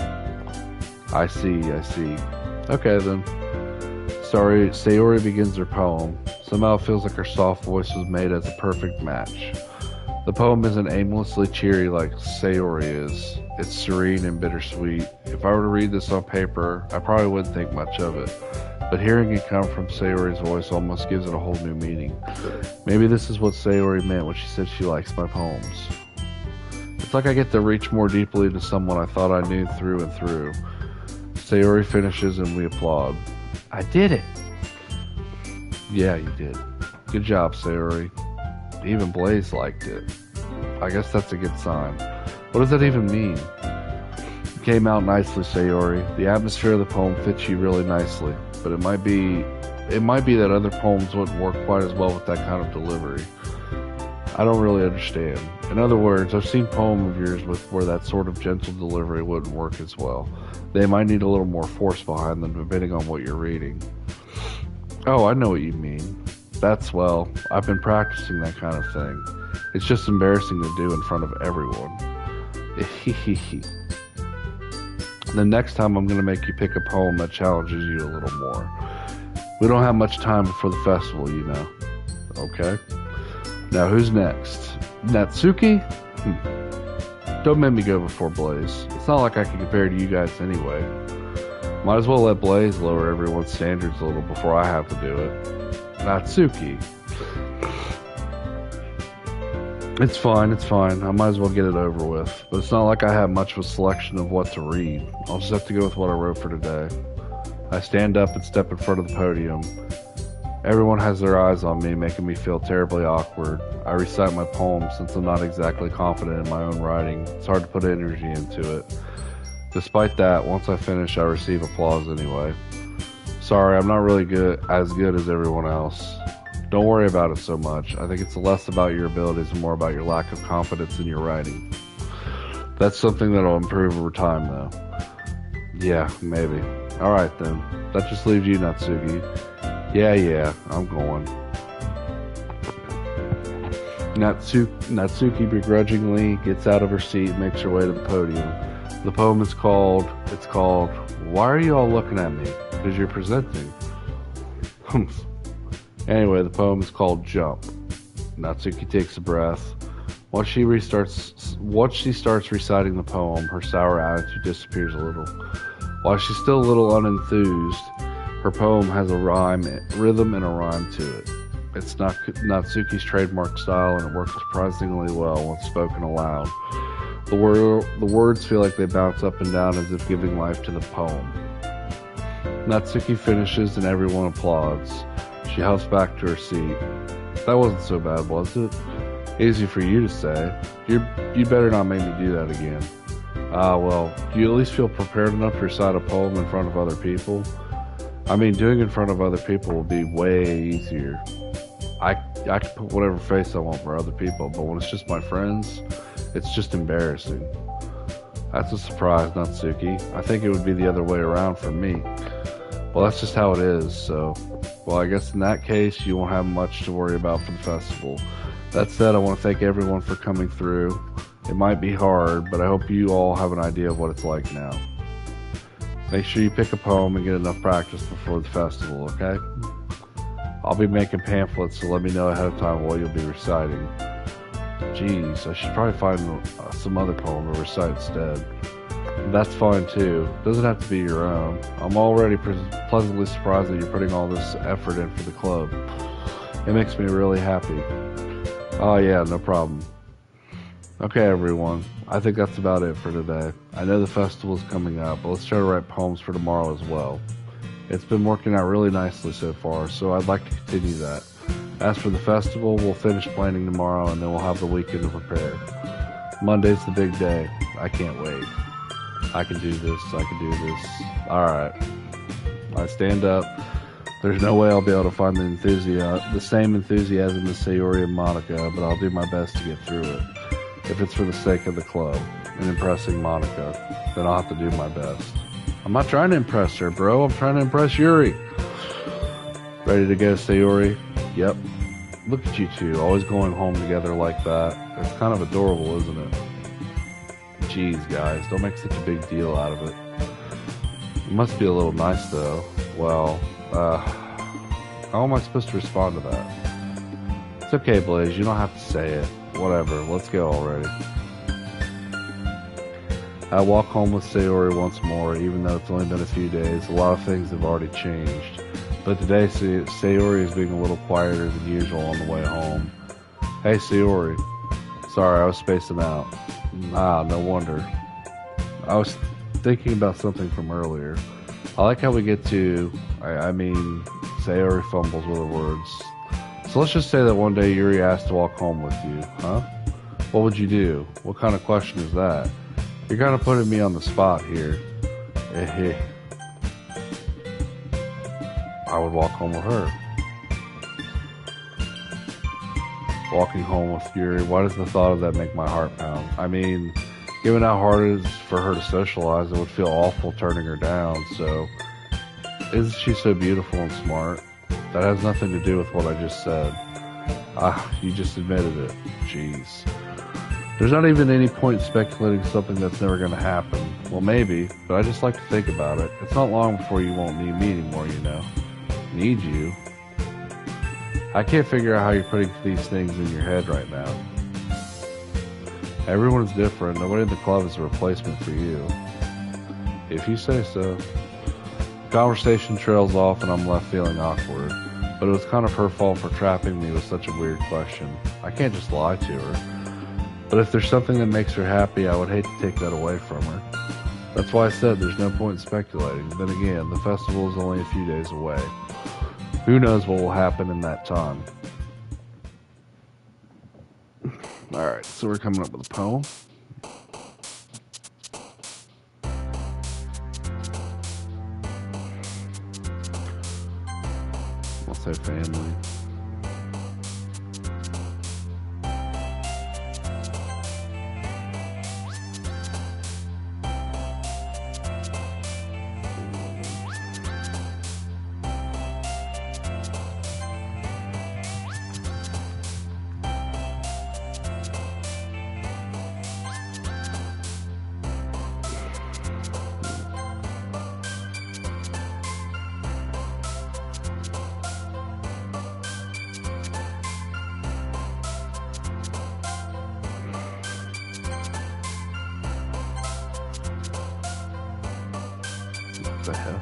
I see. Okay then. Sayori begins her poem. Somehow it feels like her soft voice was made as a perfect match. The poem isn't aimlessly cheery like Sayori is. It's serene and bittersweet. If I were to read this on paper, I probably wouldn't think much of it. But hearing it come from Sayori's voice almost gives it a whole new meaning. Maybe this is what Sayori meant when she said she likes my poems. It's like I get to reach more deeply into someone I thought I knew through and through. Sayori finishes and we applaud. I did it! Yeah, you did. Good job, Sayori. Even Blaze liked it. I guess that's a good sign. What does that even mean? It came out nicely, Sayori. The atmosphere of the poem fits you really nicely. But it might be that other poems wouldn't work quite as well with that kind of delivery. I don't really understand. In other words, I've seen poems of yours where that sort of gentle delivery wouldn't work as well. They might need a little more force behind them depending on what you're reading. Oh, I know what you mean. I've been practicing that kind of thing. It's just embarrassing to do in front of everyone. The next time I'm going to make you pick a poem that challenges you a little more. We don't have much time before the festival, you know. Okay? Now, who's next? Natsuki? Don't make me go before Blaze. It's not like I can compare to you guys anyway. Might as well let Blaze lower everyone's standards a little before I have to do it. Natsuki. It's fine. I might as well get it over with. But it's not like I have much of a selection of what to read. I'll just have to go with what I wrote for today. I stand up and step in front of the podium. Everyone has their eyes on me, making me feel terribly awkward. I recite my poem since I'm not exactly confident in my own writing. It's hard to put energy into it. Despite that, once I finish, I receive applause anyway. Sorry, I'm not really as good as everyone else. Don't worry about it so much. I think it's less about your abilities and more about your lack of confidence in your writing. That's something that'll improve over time, though. Yeah, maybe. Alright then. That just leaves you, Natsuki. Yeah, I'm going. Natsuki begrudgingly gets out of her seat and makes her way to the podium. The poem is called, Why Are You All Looking at Me? Because you're presenting. Anyway, the poem is called Jump. Natsuki takes a breath. Once she starts reciting the poem, her sour attitude disappears a little. While she's still a little unenthused, her poem has a rhythm and a rhyme to it. It's not Natsuki's trademark style, and it works surprisingly well when spoken aloud. The words feel like they bounce up and down as if giving life to the poem. Natsuki finishes and everyone applauds. She hops back to her seat. That wasn't so bad, was it? Easy for you to say. You better not make me do that again. Well, do you at least feel prepared enough to recite a poem in front of other people? I mean, doing it in front of other people will be way easier. I can put whatever face I want for other people, but when it's just my friends, it's just embarrassing. That's a surprise, Natsuki. I think it would be the other way around for me. Well, that's just how it is, so... Well, I guess in that case, you won't have much to worry about for the festival. That said, I want to thank everyone for coming through. It might be hard, but I hope you all have an idea of what it's like now. Make sure you pick a poem and get enough practice before the festival, okay? I'll be making pamphlets, so let me know ahead of time what you'll be reciting. Jeez, I should probably find some other poem to recite instead. That's fine too. Doesn't have to be your own. I'm already pleasantly surprised that you're putting all this effort in for the club. It makes me really happy. Oh yeah, no problem. Okay everyone, I think that's about it for today. I know the festival's coming up, but let's try to write poems for tomorrow as well. It's been working out really nicely so far, so I'd like to continue that. As for the festival, we'll finish planning tomorrow and then we'll have the weekend to prepare. Monday's the big day. I can't wait. I can do this, I can do this. Alright. I stand up. There's no way I'll be able to find the same enthusiasm as Sayori and Monica, but I'll do my best to get through it. If it's for the sake of the club and impressing Monica, then I'll have to do my best. I'm not trying to impress her, bro. I'm trying to impress Yuri. Ready to go, Sayori? Yep. Look at you two, always going home together like that. It's kind of adorable, isn't it? Jeez, guys, don't make such a big deal out of it. It must be a little nice, though. Well, how am I supposed to respond to that? It's okay, Blaze, you don't have to say it. Whatever, let's go already. I walk home with Sayori once more, even though it's only been a few days. A lot of things have already changed. But today, Sayori is being a little quieter than usual on the way home. Hey, Sayori. Sorry, I was spacing out. Ah, no wonder. I was thinking about something from earlier. I like how we get to, Sayori fumbles with her words. So let's just say that one day Yuri asked to walk home with you, huh? What would you do? What kind of question is that? You're kind of putting me on the spot here. I would walk home with her. Walking home with Yuri, why does the thought of that make my heart pound? I mean, given how hard it is for her to socialize, it would feel awful turning her down, so... Isn't she so beautiful and smart? That has nothing to do with what I just said. You just admitted it. Jeez. There's not even any point in speculating something that's never going to happen. Well, maybe, but I just like to think about it. It's not long before you won't need me anymore, you know. Need you? I can't figure out how you're putting these things in your head right now. Everyone's different. Nobody in the club is a replacement for you. If you say so. The conversation trails off and I'm left feeling awkward. But it was kind of her fault for trapping me with such a weird question. I can't just lie to her. But if there's something that makes her happy, I would hate to take that away from her. That's why I said there's no point in speculating. Then again, the festival is only a few days away. Who knows what will happen in that time. Alright, so we're coming up with a poem. I'll say family. What the hell?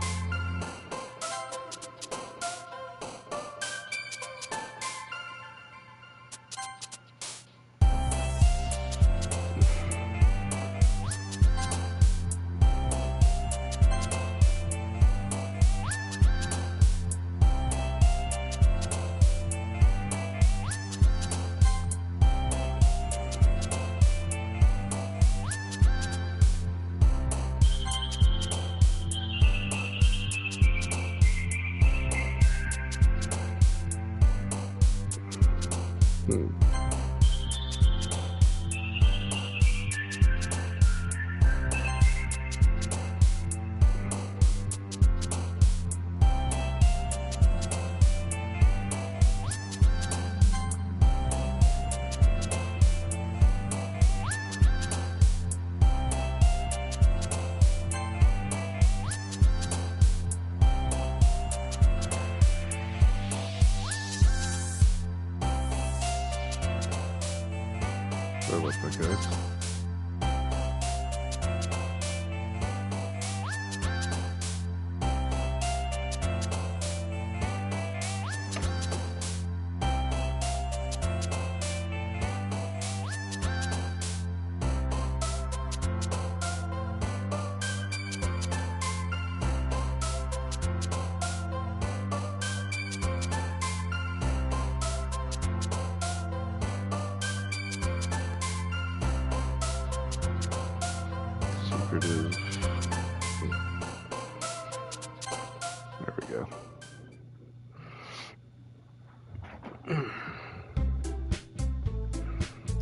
Hmm. Sorry about that, guys. Secretive. There we go.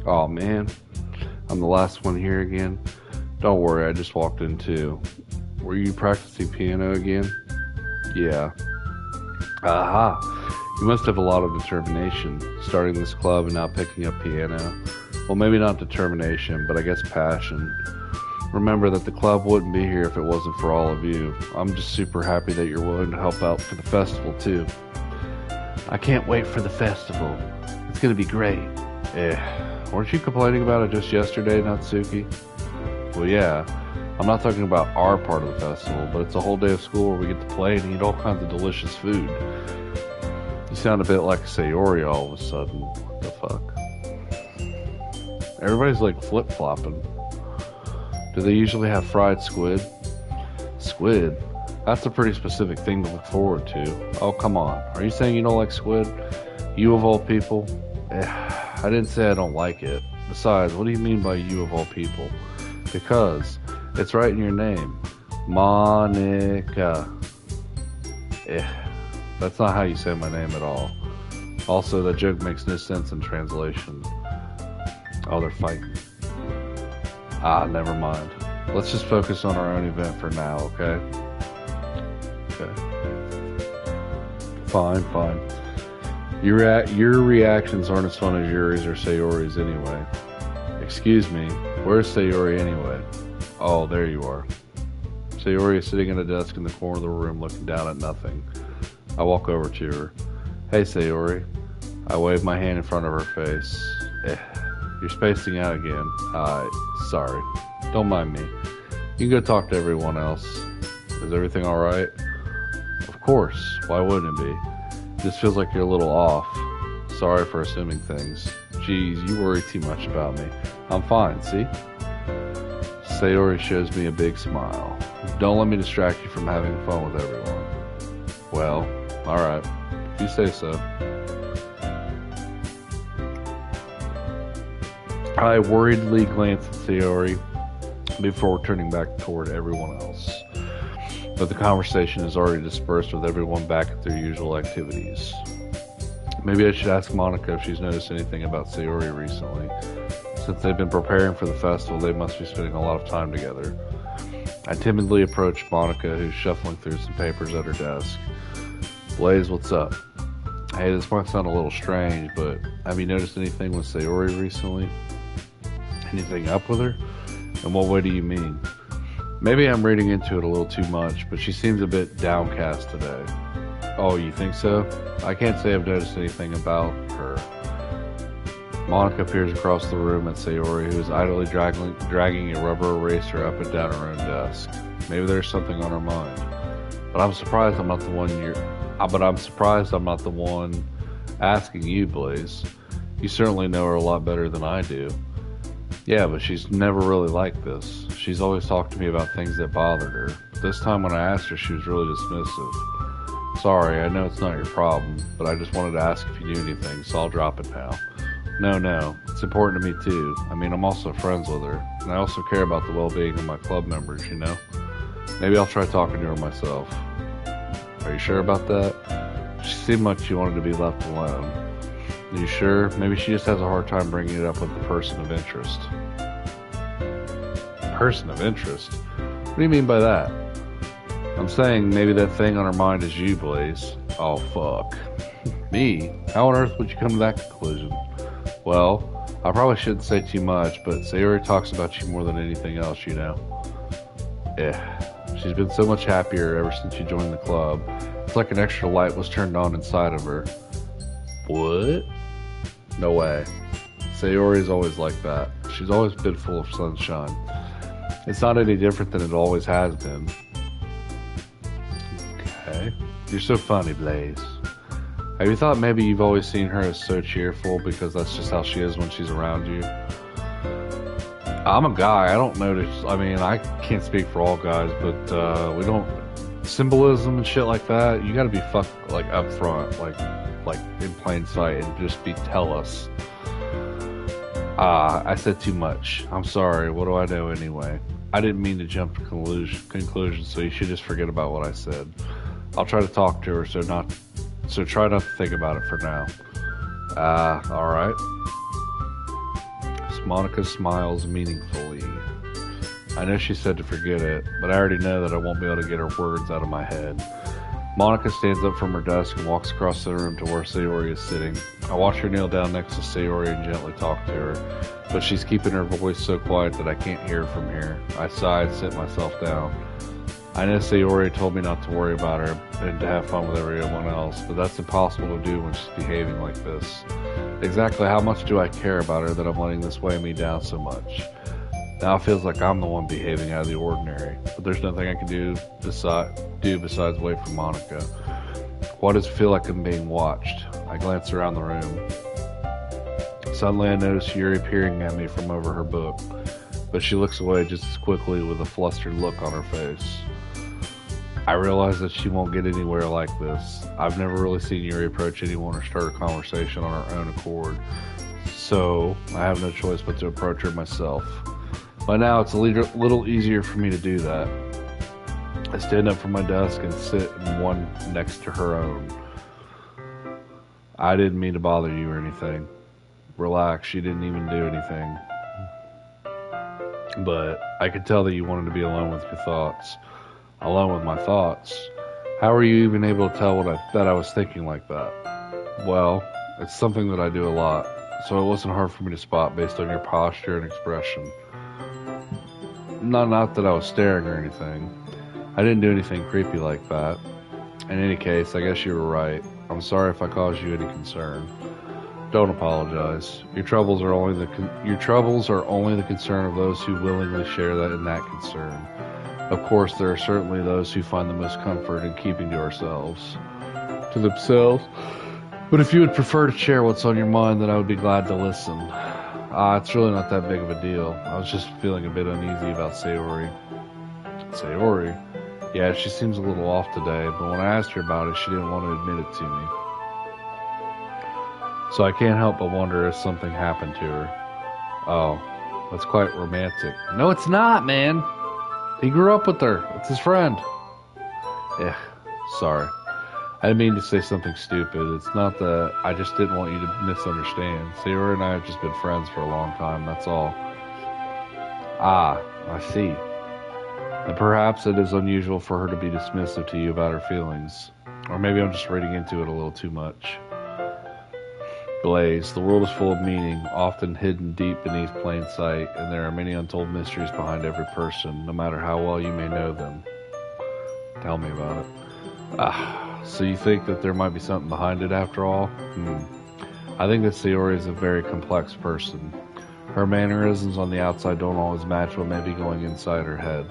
Oh man, I'm the last one here again. Don't worry, I just walked in too. Were you practicing piano again? Yeah. Aha! You must have a lot of determination, starting this club and now picking up piano. Well, maybe not determination, but I guess passion. Remember that the club wouldn't be here if it wasn't for all of you. I'm just super happy that you're willing to help out for the festival too. I can't wait for the festival. It's gonna be great. Weren't you complaining about it just yesterday, Natsuki? Well, yeah. I'm not talking about our part of the festival, but it's a whole day of school where we get to play and eat all kinds of delicious food. You sound a bit like Sayori all of a sudden. What the fuck? Everybody's like flip-flopping. Do they usually have fried squid? Squid? That's a pretty specific thing to look forward to. Oh, come on. Are you saying you don't like squid? You of all people? I didn't say I don't like it. Besides, what do you mean by you of all people? Because it's right in your name. Monica. That's not how you say my name at all. Also, that joke makes no sense in translation. Oh, they're fighting. Ah, never mind. Let's just focus on our own event for now, okay? Okay. Fine. Your reactions aren't as fun as Yuri's or Sayori's anyway. Excuse me, where's Sayori anyway? Oh, there you are. Sayori is sitting at a desk in the corner of the room looking down at nothing. I walk over to her. Hey, Sayori. I wave my hand in front of her face. You're spacing out again. Sorry. Don't mind me. You can go talk to everyone else. Is everything alright? Of course. Why wouldn't it be? This feels like you're a little off. Sorry for assuming things. Geez, you worry too much about me. I'm fine, see? Sayori shows me a big smile. Don't let me distract you from having fun with everyone. Well, alright. If you say so. I worriedly glance at Sayori before turning back toward everyone else. But the conversation is already dispersed with everyone back at their usual activities. Maybe I should ask Monica if she's noticed anything about Sayori recently. Since they've been preparing for the festival, they must be spending a lot of time together. I timidly approach Monica, who's shuffling through some papers at her desk. Blaze, what's up? Hey, this might sound a little strange, but have you noticed anything with Sayori recently? Anything up with her? In what way do you mean? Maybe I'm reading into it a little too much, but she seems a bit downcast today. Oh, you think so? I can't say I've noticed anything about her. Monica peers across the room at Sayori, who is idly dragging a rubber eraser up and down her own desk. Maybe there's something on her mind. But I'm surprised I'm not the one asking you, Blaze. You certainly know her a lot better than I do. Yeah, but she's never really like this. She's always talked to me about things that bothered her. But this time when I asked her, she was really dismissive. Sorry, I know it's not your problem, but I just wanted to ask if you knew anything, so I'll drop it now. No, it's important to me too. I mean, I'm also friends with her, and I also care about the well-being of my club members, you know? Maybe I'll try talking to her myself. Are you sure about that? She seemed like she wanted to be left alone. You sure? Maybe she just has a hard time bringing it up with the person of interest. Person of interest? What do you mean by that? I'm saying maybe that thing on her mind is you, Blaze. Oh, fuck. Me? How on earth would you come to that conclusion? Well, I probably shouldn't say too much, but Sayori talks about you more than anything else, you know. Yeah, she's been so much happier ever since you joined the club. It's like an extra light was turned on inside of her. What? No way. Sayori's always like that. She's always been full of sunshine. It's not any different than it always has been. Okay. You're so funny, Blaze. Have you thought maybe you've always seen her as so cheerful because that's just how she is when she's around you? I'm a guy. I don't notice. I mean, I can't speak for all guys, but we don't symbolism and shit like that. You gotta be like up front, like in plain sight, and just tell us. I said too much. I'm sorry. What do I know anyway? I didn't mean to jump to conclusions, so you should just forget about what I said. I'll try to talk to her, so try not to think about it for now. Alright. Monica smiles meaningfully. I know she said to forget it, but I already know that I won't be able to get her words out of my head. Monica stands up from her desk and walks across the room to where Sayori is sitting. I watch her kneel down next to Sayori and gently talk to her, but she's keeping her voice so quiet that I can't hear her from here. I sigh and sit myself down. I know Sayori told me not to worry about her and to have fun with everyone else, but that's impossible to do when she's behaving like this. Exactly how much do I care about her that I'm letting this weigh me down so much? Now it feels like I'm the one behaving out of the ordinary, but there's nothing I can do besides wait for Monica. Why does it feel like I'm being watched? I glance around the room. Suddenly I notice Yuri peering at me from over her book, but she looks away just as quickly with a flustered look on her face. I realize that she won't get anywhere like this. I've never really seen Yuri approach anyone or start a conversation on her own accord, so I have no choice but to approach her myself. By now, it's a little easier for me to do that. I stand up from my desk and sit in one next to her own. I didn't mean to bother you or anything. Relax, she didn't even do anything. But I could tell that you wanted to be alone with your thoughts. Alone with my thoughts? How are you even able to tell that I was thinking like that? Well, it's something that I do a lot, so it wasn't hard for me to spot based on your posture and expression. Not that I was staring or anything. I didn't do anything creepy like that. In any case, I guess you were right. I'm sorry if I caused you any concern. Don't apologize. Your troubles are only the concern of those who willingly share that in that concern. Of course, there are certainly those who find the most comfort in keeping to themselves. But if you would prefer to share what's on your mind, then I would be glad to listen. It's really not that big of a deal. I was just feeling a bit uneasy about Sayori. Sayori? Yeah, she seems a little off today, but when I asked her about it, she didn't want to admit it to me. So I can't help but wonder if something happened to her. Oh, that's quite romantic. No, it's not, man. He grew up with her. It's his friend. Yeah, sorry. I didn't mean to say something stupid. It's not that I just didn't want you to misunderstand. Sayori and I have just been friends for a long time, that's all. Ah, I see. And perhaps it is unusual for her to be dismissive to you about her feelings. Or maybe I'm just reading into it a little too much. Blaze, the world is full of meaning, often hidden deep beneath plain sight, and there are many untold mysteries behind every person, no matter how well you may know them. Tell me about it. So you think that there might be something behind it after all? I think that Sayori is a very complex person. Her mannerisms on the outside don't always match what may be going inside her head.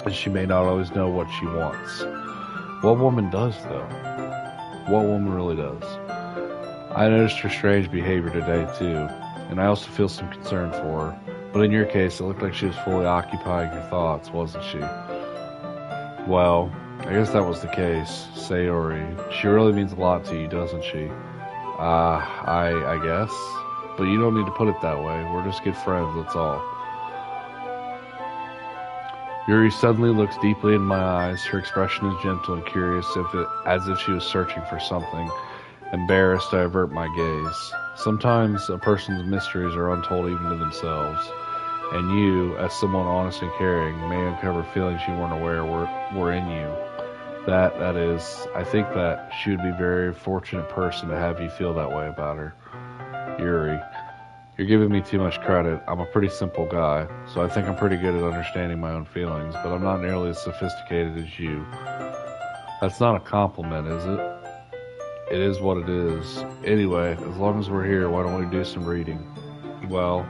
And she may not always know what she wants. What woman does, though? What woman really does? I noticed her strange behavior today, too, and I also feel some concern for her. But in your case, it looked like she was fully occupying her thoughts, wasn't she? Well, I guess that was the case. Sayori, she really means a lot to you, doesn't she? I guess. But you don't need to put it that way. We're just good friends, that's all. Yuri suddenly looks deeply in my eyes. Her expression is gentle and curious, as if she was searching for something. Embarrassed, I avert my gaze. Sometimes a person's mysteries are untold even to themselves, and you, as someone honest and caring, may uncover feelings you weren't aware were in you. That is, I think that she would be a very fortunate person to have you feel that way about her. Yuri, you're giving me too much credit. I'm a pretty simple guy, so I think I'm pretty good at understanding my own feelings, but I'm not nearly as sophisticated as you. That's not a compliment, is it? It is what it is. Anyway, as long as we're here, why don't we do some reading? Well,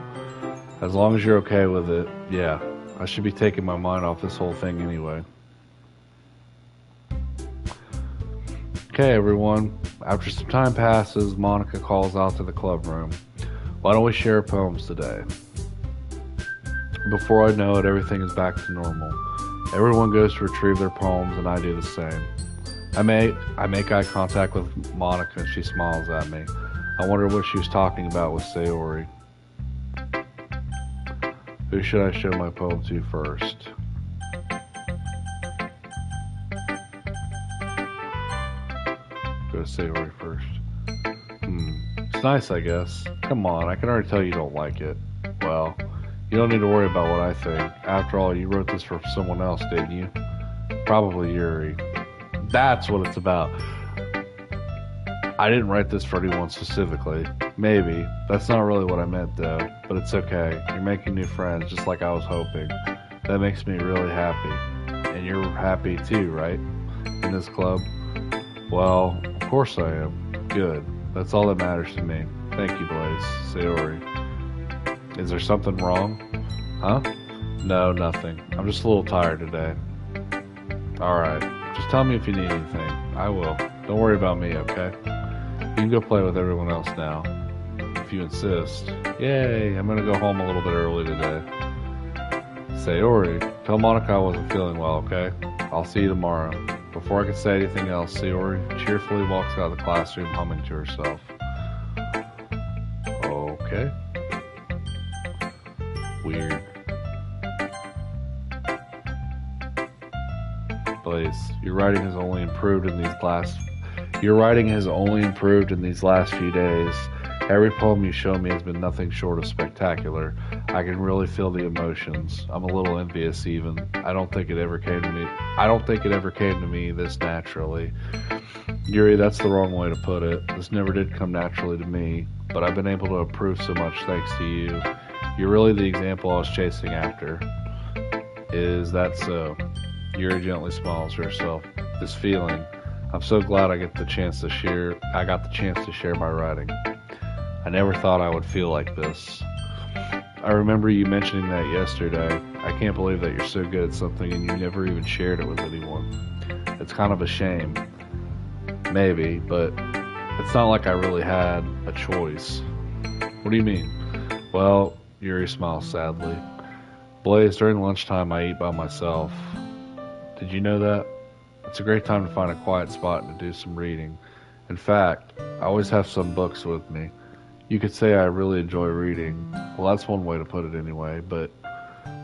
as long as you're okay with it, yeah. I should be taking my mind off this whole thing anyway. Okay, everyone. After some time passes, Monica calls out to the club room. Why don't we share poems today? Before I know it, everything is back to normal. Everyone goes to retrieve their poems, and I do the same. I make eye contact with Monica, and she smiles at me. I wonder what she was talking about with Sayori. Who should I show my poem to first? Go to Sayori first. It's nice, I guess. Come on, I can already tell you don't like it. Well, you don't need to worry about what I think. After all, you wrote this for someone else, didn't you? Probably Yuri. That's what it's about. I didn't write this for anyone specifically. Maybe. That's not really what I meant, though. But it's okay. You're making new friends, just like I was hoping. That makes me really happy. And you're happy too, right? In this club? Well, of course I am. Good. That's all that matters to me. Thank you, Blaze. Sayori. Is there something wrong? Huh? No, nothing. I'm just a little tired today. Alright. Just tell me if you need anything. I will. Don't worry about me, okay? You can go play with everyone else now. If you insist. Yay, I'm gonna go home a little bit early today. Sayori, tell Monica I wasn't feeling well, okay? I'll see you tomorrow. Before I can say anything else, Sayori cheerfully walks out of the classroom humming to herself. Okay. Weird. Blaze, your writing has only improved in these last few days. Every poem you show me has been nothing short of spectacular. I can really feel the emotions. I'm a little envious even. I don't think it ever came to me this naturally. Yuri, that's the wrong way to put it. This never did come naturally to me, but I've been able to improve so much thanks to you. You're really the example I was chasing after. Is that so? Yuri gently smiles to herself. This feeling, I'm so glad I got the chance to share my writing. I never thought I would feel like this. I remember you mentioning that yesterday. I can't believe that you're so good at something and you never even shared it with anyone. It's kind of a shame. Maybe, but it's not like I really had a choice. What do you mean? Well, Yuri smiles sadly. Blaze, during lunchtime I eat by myself. Did you know that? It's a great time to find a quiet spot and to do some reading. In fact, I always have some books with me. You could say I really enjoy reading. Well, that's one way to put it anyway, but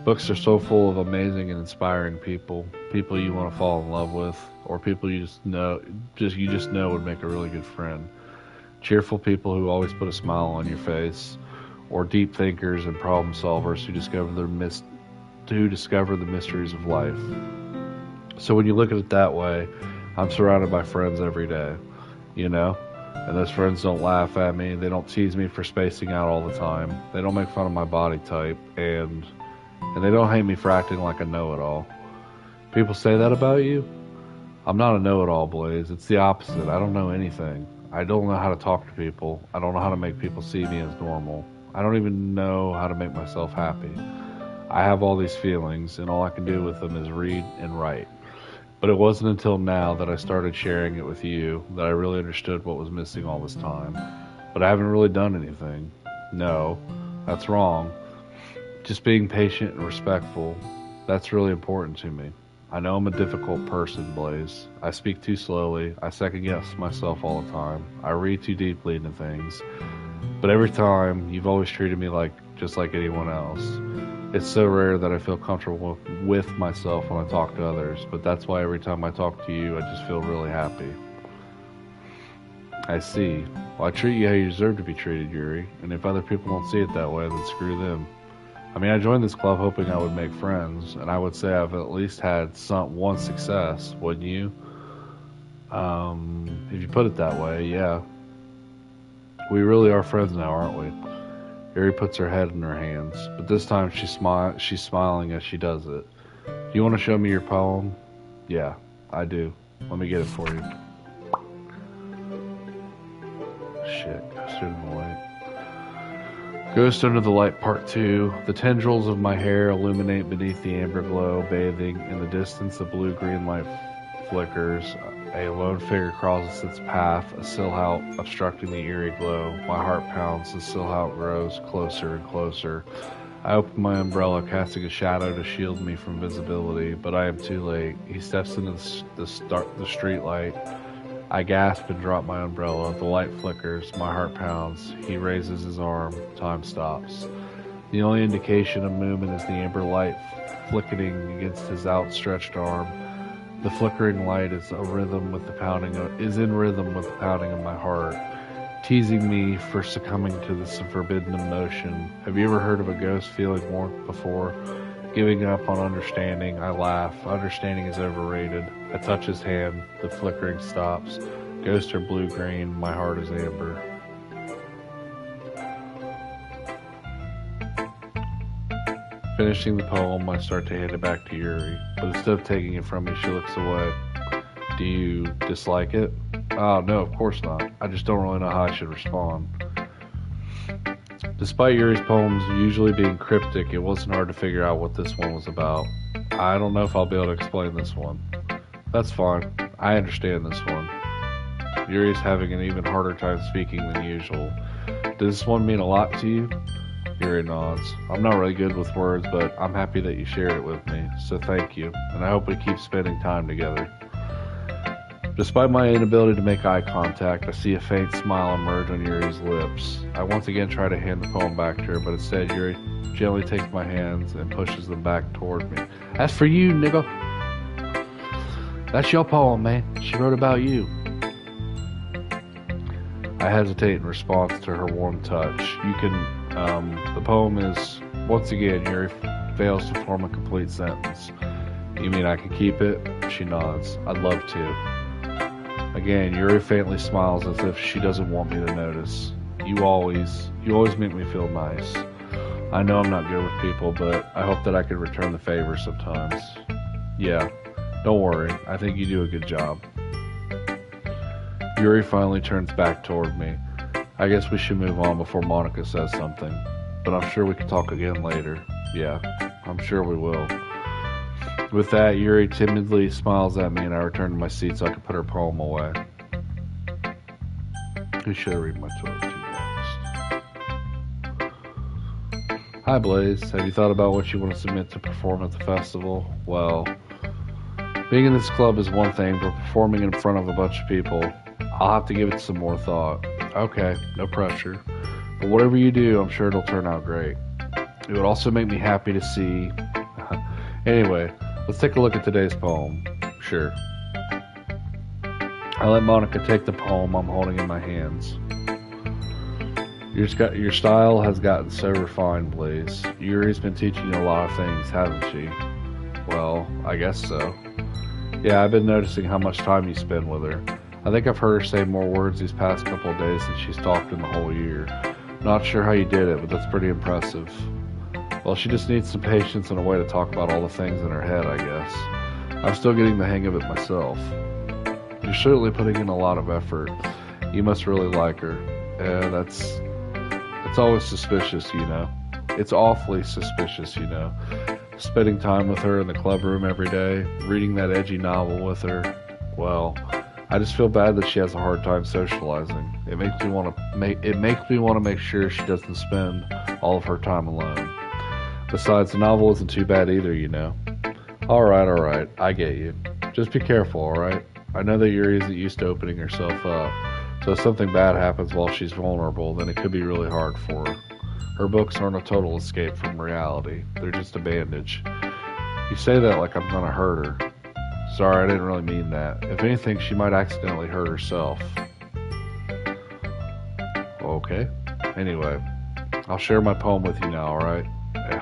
books are so full of amazing and inspiring people you want to fall in love with, or people you just know would make a really good friend. Cheerful people who always put a smile on your face, or deep thinkers and problem solvers who discover the mysteries of life. So when you look at it that way, I'm surrounded by friends every day, you know? And those friends don't laugh at me, they don't tease me for spacing out all the time, they don't make fun of my body type, and they don't hate me for acting like a know-it-all. People say that about you? I'm not a know-it-all, Blaze. It's the opposite. I don't know anything. I don't know how to talk to people. I don't know how to make people see me as normal. I don't even know how to make myself happy. I have all these feelings, and all I can do with them is read and write. But it wasn't until now that I started sharing it with you that I really understood what was missing all this time. But I haven't really done anything. No, that's wrong. Just being patient and respectful, that's really important to me. I know I'm a difficult person, Blaze. I speak too slowly. I second-guess myself all the time. I read too deeply into things. But every time, you've always treated me just like anyone else. It's so rare that I feel comfortable with myself when I talk to others, but that's why every time I talk to you, I just feel really happy. I see. Well, I treat you how you deserve to be treated, Yuri, and if other people don't see it that way, then screw them. I mean, I joined this club hoping I would make friends, and I would say I've at least had one success, wouldn't you? If you put it that way, yeah. We really are friends now, aren't we? Yuri puts her head in her hands, but this time she's smiling as she does it. Do you want to show me your poem? Yeah, I do. Let me get it for you. Shit, Ghost Under the Light. Ghost Under the Light Part 2. The tendrils of my hair illuminate beneath the amber glow, bathing in the distance the blue-green light flickers. A lone figure crosses its path, a silhouette obstructing the eerie glow. My heart pounds, the silhouette grows closer and closer. I open my umbrella, casting a shadow to shield me from visibility, but I am too late. He steps into the street light. I gasp and drop my umbrella. The light flickers, my heart pounds. He raises his arm. Time stops. The only indication of movement is the amber light flickering against his outstretched arm. The flickering light is in rhythm with the pounding of my heart, teasing me for succumbing to this forbidden emotion. Have you ever heard of a ghost feeling warmth before? Giving up on understanding, I laugh. Understanding is overrated. I touch his hand. The flickering stops. Ghosts are blue-green. My heart is amber. Finishing the poem, I start to hand it back to Yuri, but instead of taking it from me, she looks away. Do you dislike it? Oh, no, of course not. I just don't really know how I should respond. Despite Yuri's poems usually being cryptic, it wasn't hard to figure out what this one was about. I don't know if I'll be able to explain this one. That's fine. I understand this one. Yuri's having an even harder time speaking than usual. Does this one mean a lot to you? Yuri nods. I'm not really good with words, but I'm happy that you shared it with me, so thank you, and I hope we keep spending time together. Despite my inability to make eye contact, I see a faint smile emerge on Yuri's lips. I once again try to hand the poem back to her, but instead Yuri gently takes my hands and pushes them back toward me. That's for you, nigga. That's your poem, man. She wrote about you. I hesitate in response to her warm touch. The poem is, once again, Yuri fails to form a complete sentence. You mean I can keep it? She nods. I'd love to. Again, Yuri faintly smiles as if she doesn't want me to notice. You always make me feel nice. I know I'm not good with people, but I hope that I can return the favor sometimes. Yeah, don't worry. I think you do a good job. Yuri finally turns back toward me. I guess we should move on before Monica says something. But I'm sure we can talk again later. Yeah, I'm sure we will. With that, Yuri timidly smiles at me and I return to my seat so I can put her poem away. Who should I read my toilet to next? Hi Blaze, have you thought about what you want to submit to perform at the festival? Well, being in this club is one thing, but performing in front of a bunch of people, I'll have to give it some more thought. Okay, no pressure. But whatever you do, I'm sure it'll turn out great. It would also make me happy to see... Anyway, let's take a look at today's poem. Sure. I let Monica take the poem I'm holding in my hands. Your style has gotten so refined, Blaze. Yuri's been teaching you a lot of things, hasn't she? Well, I guess so. Yeah, I've been noticing how much time you spend with her. I think I've heard her say more words these past couple of days than she's talked in the whole year. Not sure how you did it, but that's pretty impressive. Well, she just needs some patience and a way to talk about all the things in her head, I guess. I'm still getting the hang of it myself. You're certainly putting in a lot of effort. You must really like her. That's always suspicious, you know. It's awfully suspicious, you know. Spending time with her in the club room every day, reading that edgy novel with her. Well, I just feel bad that she has a hard time socializing. It makes me want to make sure she doesn't spend all of her time alone. Besides, the novel isn't too bad either, you know. Alright, I get you. Just be careful, alright? I know that Yuri isn't used to opening herself up, so if something bad happens while she's vulnerable, then it could be really hard for her. Her books aren't a total escape from reality. They're just a bandage. You say that like I'm gonna hurt her. Sorry, I didn't really mean that. If anything, she might accidentally hurt herself. Okay. Anyway, I'll share my poem with you now, alright? Okay.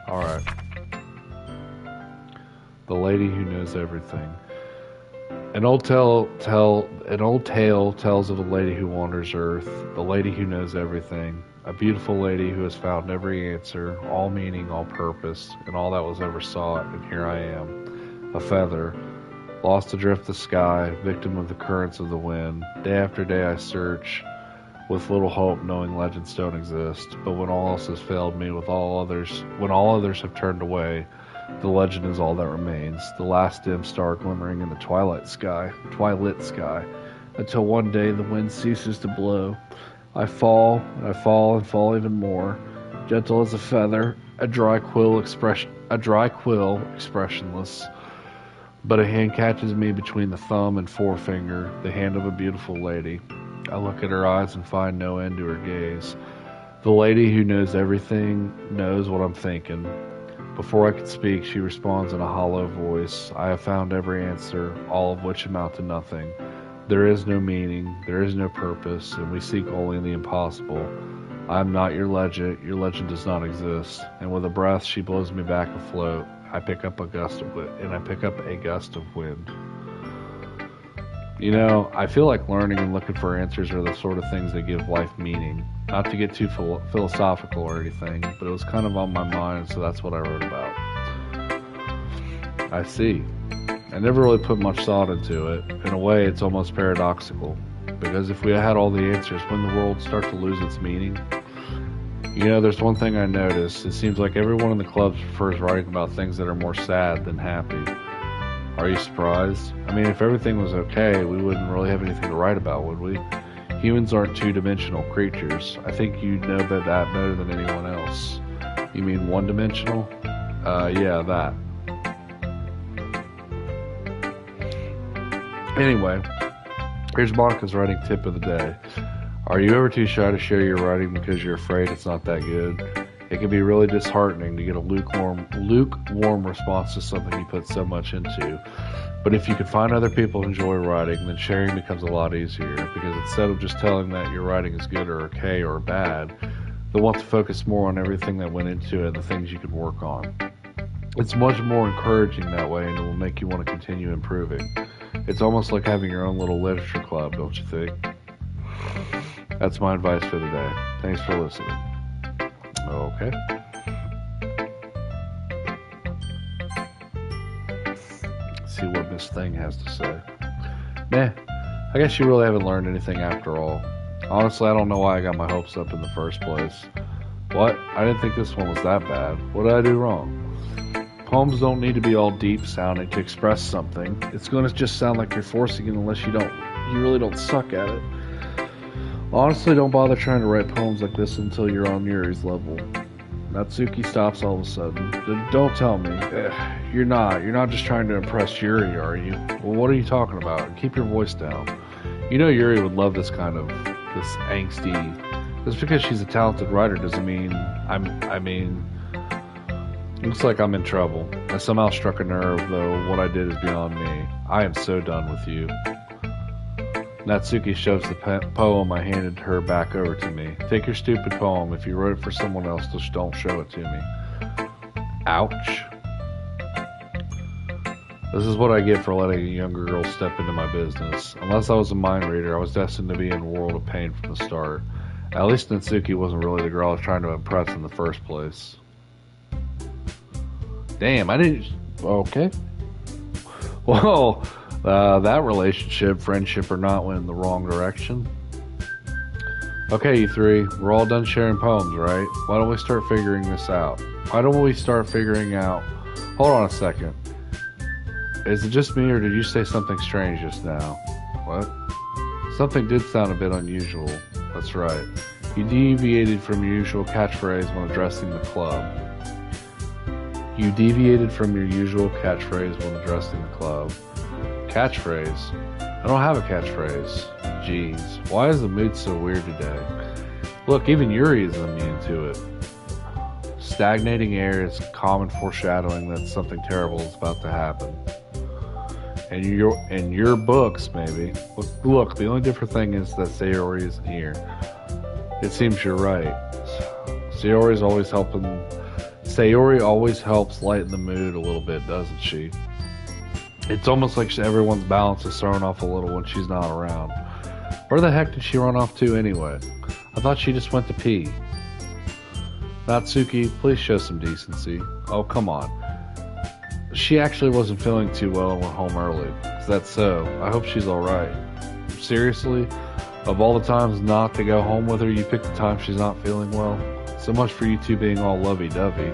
Alright. The Lady Who Knows Everything. An old tale tells of a lady who wanders earth, the lady who knows everything, a beautiful lady who has found every answer, all meaning, all purpose, and all that was ever sought, and here I am, a feather, lost adrift the sky, victim of the currents of the wind. Day after day I search, with little hope, knowing legends don't exist. But when all else has failed me, when all others have turned away, the legend is all that remains, the last dim star glimmering in the twilight sky, until one day the wind ceases to blow. I fall, and I fall, and fall even more, gentle as a feather, a dry quill expressionless. But a hand catches me between the thumb and forefinger, the hand of a beautiful lady. I look at her eyes and find no end to her gaze. The lady who knows everything knows what I'm thinking. Before I can speak, she responds in a hollow voice. I have found every answer, all of which amount to nothing. There is no meaning, there is no purpose, and we seek only the impossible. I am not your legend does not exist. And with a breath, she blows me back afloat. I pick up a gust of wind. You know, I feel like learning and looking for answers are the sort of things that give life meaning. Not to get too philosophical or anything, but it was kind of on my mind, so that's what I wrote about. I see. I never really put much thought into it. In a way, it's almost paradoxical, because if we had all the answers, wouldn't the world start to lose its meaning? You know, there's one thing I noticed. It seems like everyone in the clubs prefers writing about things that are more sad than happy. Are you surprised? I mean, if everything was okay, we wouldn't really have anything to write about, would we? Humans aren't two-dimensional creatures. I think you know that better than anyone else. You mean one-dimensional? Yeah, that. Anyway, here's Monica's writing tip of the day. Are you ever too shy to share your writing because you're afraid it's not that good? It can be really disheartening to get a lukewarm response to something you put so much into. But if you can find other people who enjoy writing, then sharing becomes a lot easier, because instead of just telling that your writing is good or okay or bad, they'll want to focus more on everything that went into it and the things you can work on. It's much more encouraging that way, and it will make you want to continue improving. It's almost like having your own little literature club, don't you think? That's my advice for the day. Thanks for listening. Okay. Let's see what Miss Thing has to say. Meh. I guess you really haven't learned anything after all. Honestly, I don't know why I got my hopes up in the first place. What? I didn't think this one was that bad. What did I do wrong? Poems don't need to be all deep sounding to express something. It's going to just sound like you're forcing it unless you really don't suck at it. Honestly, don't bother trying to write poems like this until you're on Yuri's level. Natsuki stops all of a sudden. Don't tell me. You're not just trying to impress Yuri, are you? Well, what are you talking about? Keep your voice down. You know Yuri would love this angsty. Just because she's a talented writer doesn't mean looks like I'm in trouble. I somehow struck a nerve, though what I did is beyond me. I am so done with you. Natsuki shoves the poem I handed her back over to me. Take your stupid poem. If you wrote it for someone else, just don't show it to me. Ouch. This is what I get for letting a younger girl step into my business. Unless I was a mind reader, I was destined to be in a world of pain from the start. At least Natsuki wasn't really the girl I was trying to impress in the first place. Damn, I didn't... Okay. Well... that relationship, friendship or not, went in the wrong direction. Okay, you three, we're all done sharing poems, right? Why don't we start figuring this out? Hold on a second. Is it just me, or did you say something strange just now? What? Something did sound a bit unusual. That's right. You deviated from your usual catchphrase when addressing the club. Catchphrase? I don't have a catchphrase. Jeez, why is the mood so weird today? Look, even Yuri is immune to it. Stagnating air is common foreshadowing that something terrible is about to happen. And your books, maybe. Look, the only different thing is that Sayori isn't here. It seems you're right. Sayori's always helping. Sayori always helps lighten the mood a little bit, doesn't she? It's almost like everyone's balance is thrown off a little when she's not around. Where the heck did she run off to anyway? I thought she just went to pee. Natsuki, please show some decency. Oh, come on. She actually wasn't feeling too well and went home early. Is that so? I hope she's alright. Seriously? Of all the times not to go home with her, you picked the time she's not feeling well? So much for you two being all lovey-dovey.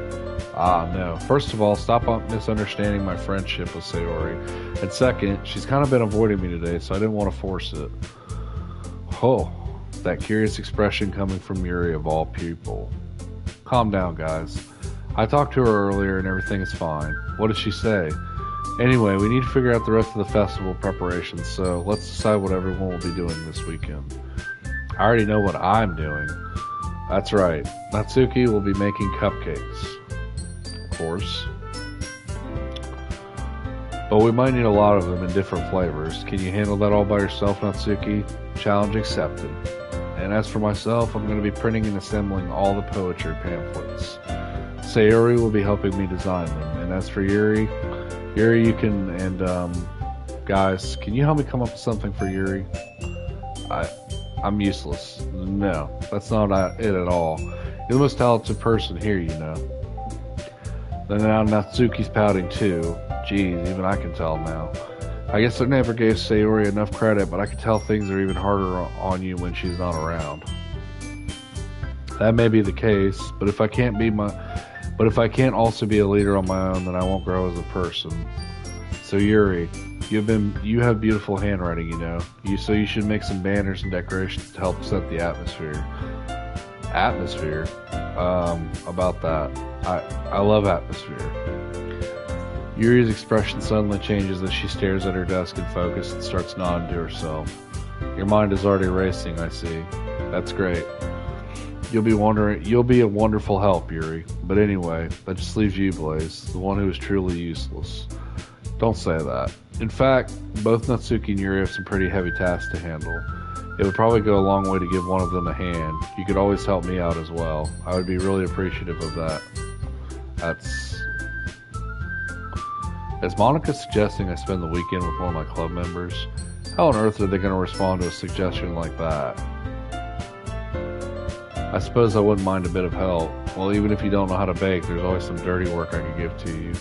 Ah, no. First of all, stop misunderstanding my friendship with Sayori. And second, she's kind of been avoiding me today, so I didn't want to force it. Oh, that curious expression coming from Yuri of all people. Calm down, guys. I talked to her earlier and everything is fine. What did she say? Anyway, we need to figure out the rest of the festival preparations, so let's decide what everyone will be doing this weekend. I already know what I'm doing. That's right. Natsuki will be making cupcakes. Of course. But we might need a lot of them in different flavors. Can you handle that all by yourself, Natsuki? Challenge accepted. And as for myself, I'm going to be printing and assembling all the poetry pamphlets. Sayori will be helping me design them. And as for Yuri, you can, and guys, can you help me come up with something for Yuri? I'm useless. No, that's not it at all. You're the most talented person here, you know. Then now Natsuki's pouting too. Geez, even I can tell now. I guess I never gave Sayori enough credit, but I can tell things are even harder on you when she's not around. That may be the case, but if I can't also be a leader on my own, then I won't grow as a person. So Yuri, you have beautiful handwriting, you know. So you should make some banners and decorations to help set the atmosphere. Atmosphere? About that. I love atmosphere. Yuri's expression suddenly changes as she stares at her desk in focus and starts nodding to herself. Your mind is already racing, I see. That's great. You'll be a wonderful help, Yuri. But anyway, that just leaves you, Blaze, the one who is truly useless. Don't say that. In fact, both Natsuki and Yuri have some pretty heavy tasks to handle. It would probably go a long way to give one of them a hand. You could always help me out as well. I would be really appreciative of that. Is Monica suggesting I spend the weekend with one of my club members? How on earth are they going to respond to a suggestion like that? I suppose I wouldn't mind a bit of help. Well, even if you don't know how to bake, there's always some dirty work I could give to you.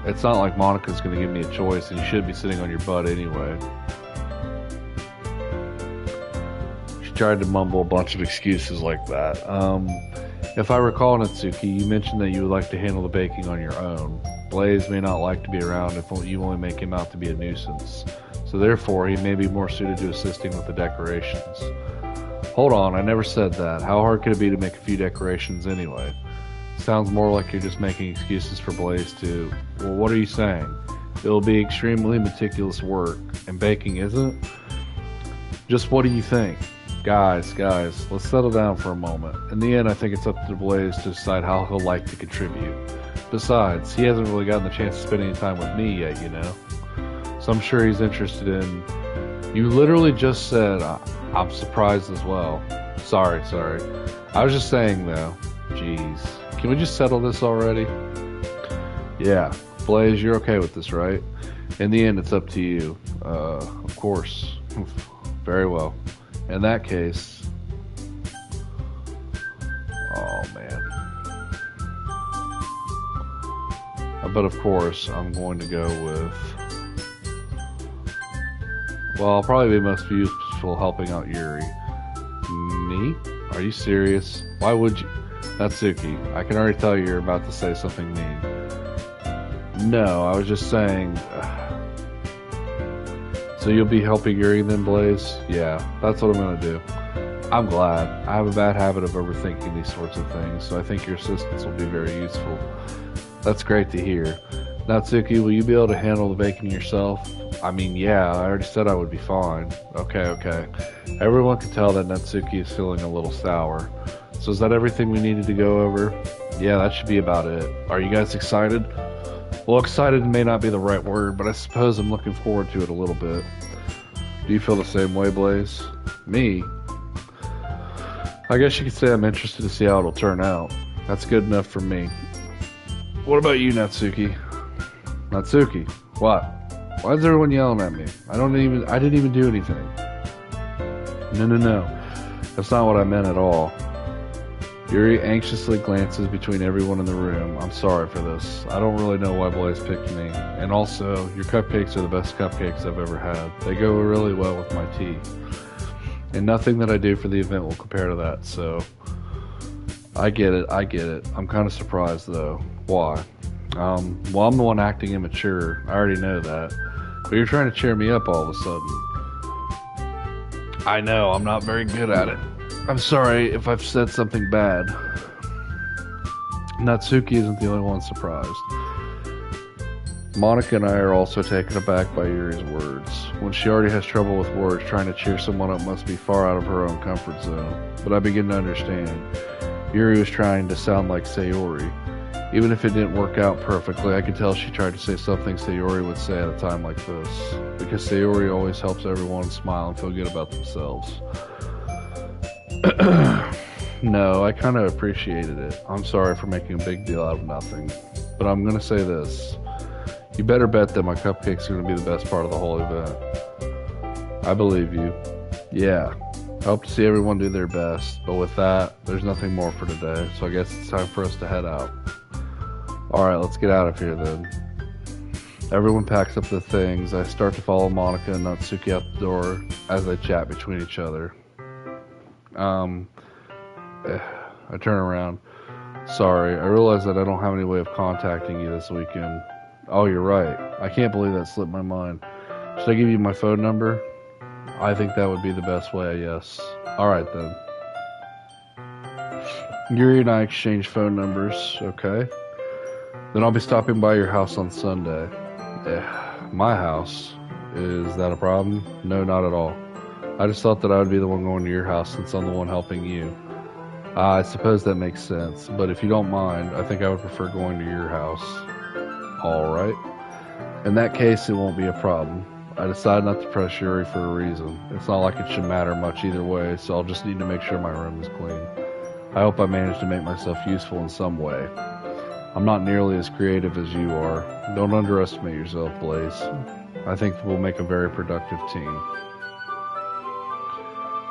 It's not like Monica's going to give me a choice, and you should be sitting on your butt anyway. She tried to mumble a bunch of excuses like that. If I recall, Natsuki, you mentioned that you would like to handle the baking on your own. Blaze may not like to be around if you only make him out to be a nuisance. So therefore, he may be more suited to assisting with the decorations. Hold on, I never said that. How hard could it be to make a few decorations anyway? Sounds more like you're just making excuses for Blaze to... Well, what are you saying? It'll be extremely meticulous work, and baking isn't? Just what do you think? Guys, let's settle down for a moment. In the end, I think it's up to Blaze to decide how he'll like to contribute. Besides, he hasn't really gotten the chance to spend any time with me yet, you know? So I'm sure he's interested in... You literally just said, I'm surprised as well. Sorry. I was just saying, though. Jeez. Can we just settle this already? Yeah. Blaze, you're okay with this, right? In the end, it's up to you. Of course. Very well. In that case... Oh, man. But of course, I'm going to go with... Well, I'll probably be most useful helping out Yuri. Me? Are you serious? Why would you? Natsuki, I can already tell you're about to say something mean. No, I was just saying... So you'll be helping Yuri then, Blaze? Yeah, that's what I'm going to do. I'm glad. I have a bad habit of overthinking these sorts of things, so I think your assistance will be very useful. That's great to hear. Natsuki, will you be able to handle the baking yourself? I mean, yeah, I already said I would be fine. Okay. Everyone can tell that Natsuki is feeling a little sour. So is that everything we needed to go over? Yeah, that should be about it. Are you guys excited? Well, excited may not be the right word, but I suppose I'm looking forward to it a little bit. Do you feel the same way, Blaze? Me? I guess you could say I'm interested to see how it'll turn out. That's good enough for me. What about you, Natsuki? Natsuki, what? Why is everyone yelling at me? I didn't even do anything. No. That's not what I meant at all. Yuri anxiously glances between everyone in the room. I'm sorry for this. I don't really know why Blaze picked me. And also, your cupcakes are the best cupcakes I've ever had. They go really well with my tea. And nothing that I do for the event will compare to that, so... I get it. I'm kind of surprised, though. Why? Well, I'm the one acting immature. I already know that. But you're trying to cheer me up all of a sudden. I know, I'm not very good at it. I'm sorry if I've said something bad. Natsuki isn't the only one surprised. Monica and I are also taken aback by Yuri's words. When she already has trouble with words, trying to cheer someone up must be far out of her own comfort zone. But I begin to understand. Yuri was trying to sound like Sayori. Even if it didn't work out perfectly, I could tell she tried to say something Sayori would say at a time like this. Because Sayori always helps everyone smile and feel good about themselves. No, I kind of appreciated it. I'm sorry for making a big deal out of nothing. But I'm going to say this. You better bet that my cupcakes are going to be the best part of the whole event. I believe you. Yeah. I hope to see everyone do their best. But with that, there's nothing more for today. So I guess it's time for us to head out. Alright, let's get out of here then. Everyone packs up the things. I start to follow Monica and Natsuki out the door as they chat between each other. I turn around. Sorry, I realize that I don't have any way of contacting you this weekend. Oh, you're right. I can't believe that slipped my mind. Should I give you my phone number? I think that would be the best way, yes. Alright then. Yuri and I exchange phone numbers, okay? Then I'll be stopping by your house on Sunday. My house? Is that a problem? No, not at all. I just thought that I would be the one going to your house since I'm the one helping you. I suppose that makes sense, but if you don't mind, I think I would prefer going to your house. Alright. In that case, it won't be a problem. I decided not to press Yuri for a reason. It's not like it should matter much either way, so I'll just need to make sure my room is clean. I hope I managed to make myself useful in some way. I'm not nearly as creative as you are. Don't underestimate yourself, Blaze. I think we'll make a very productive team.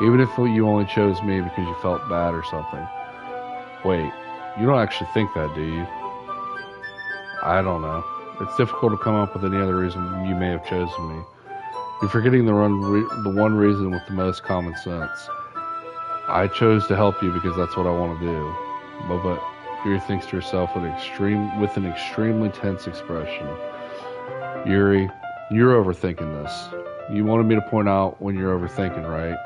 Even if you only chose me because you felt bad or something. Wait, you don't actually think that, do you? I don't know. It's difficult to come up with any other reason you may have chosen me. You're forgetting the one reason with the most common sense. I chose to help you because that's what I want to do. But Yuri thinks to herself with an extremely tense expression. Yuri, you're overthinking this. You wanted me to point out when you're overthinking, right?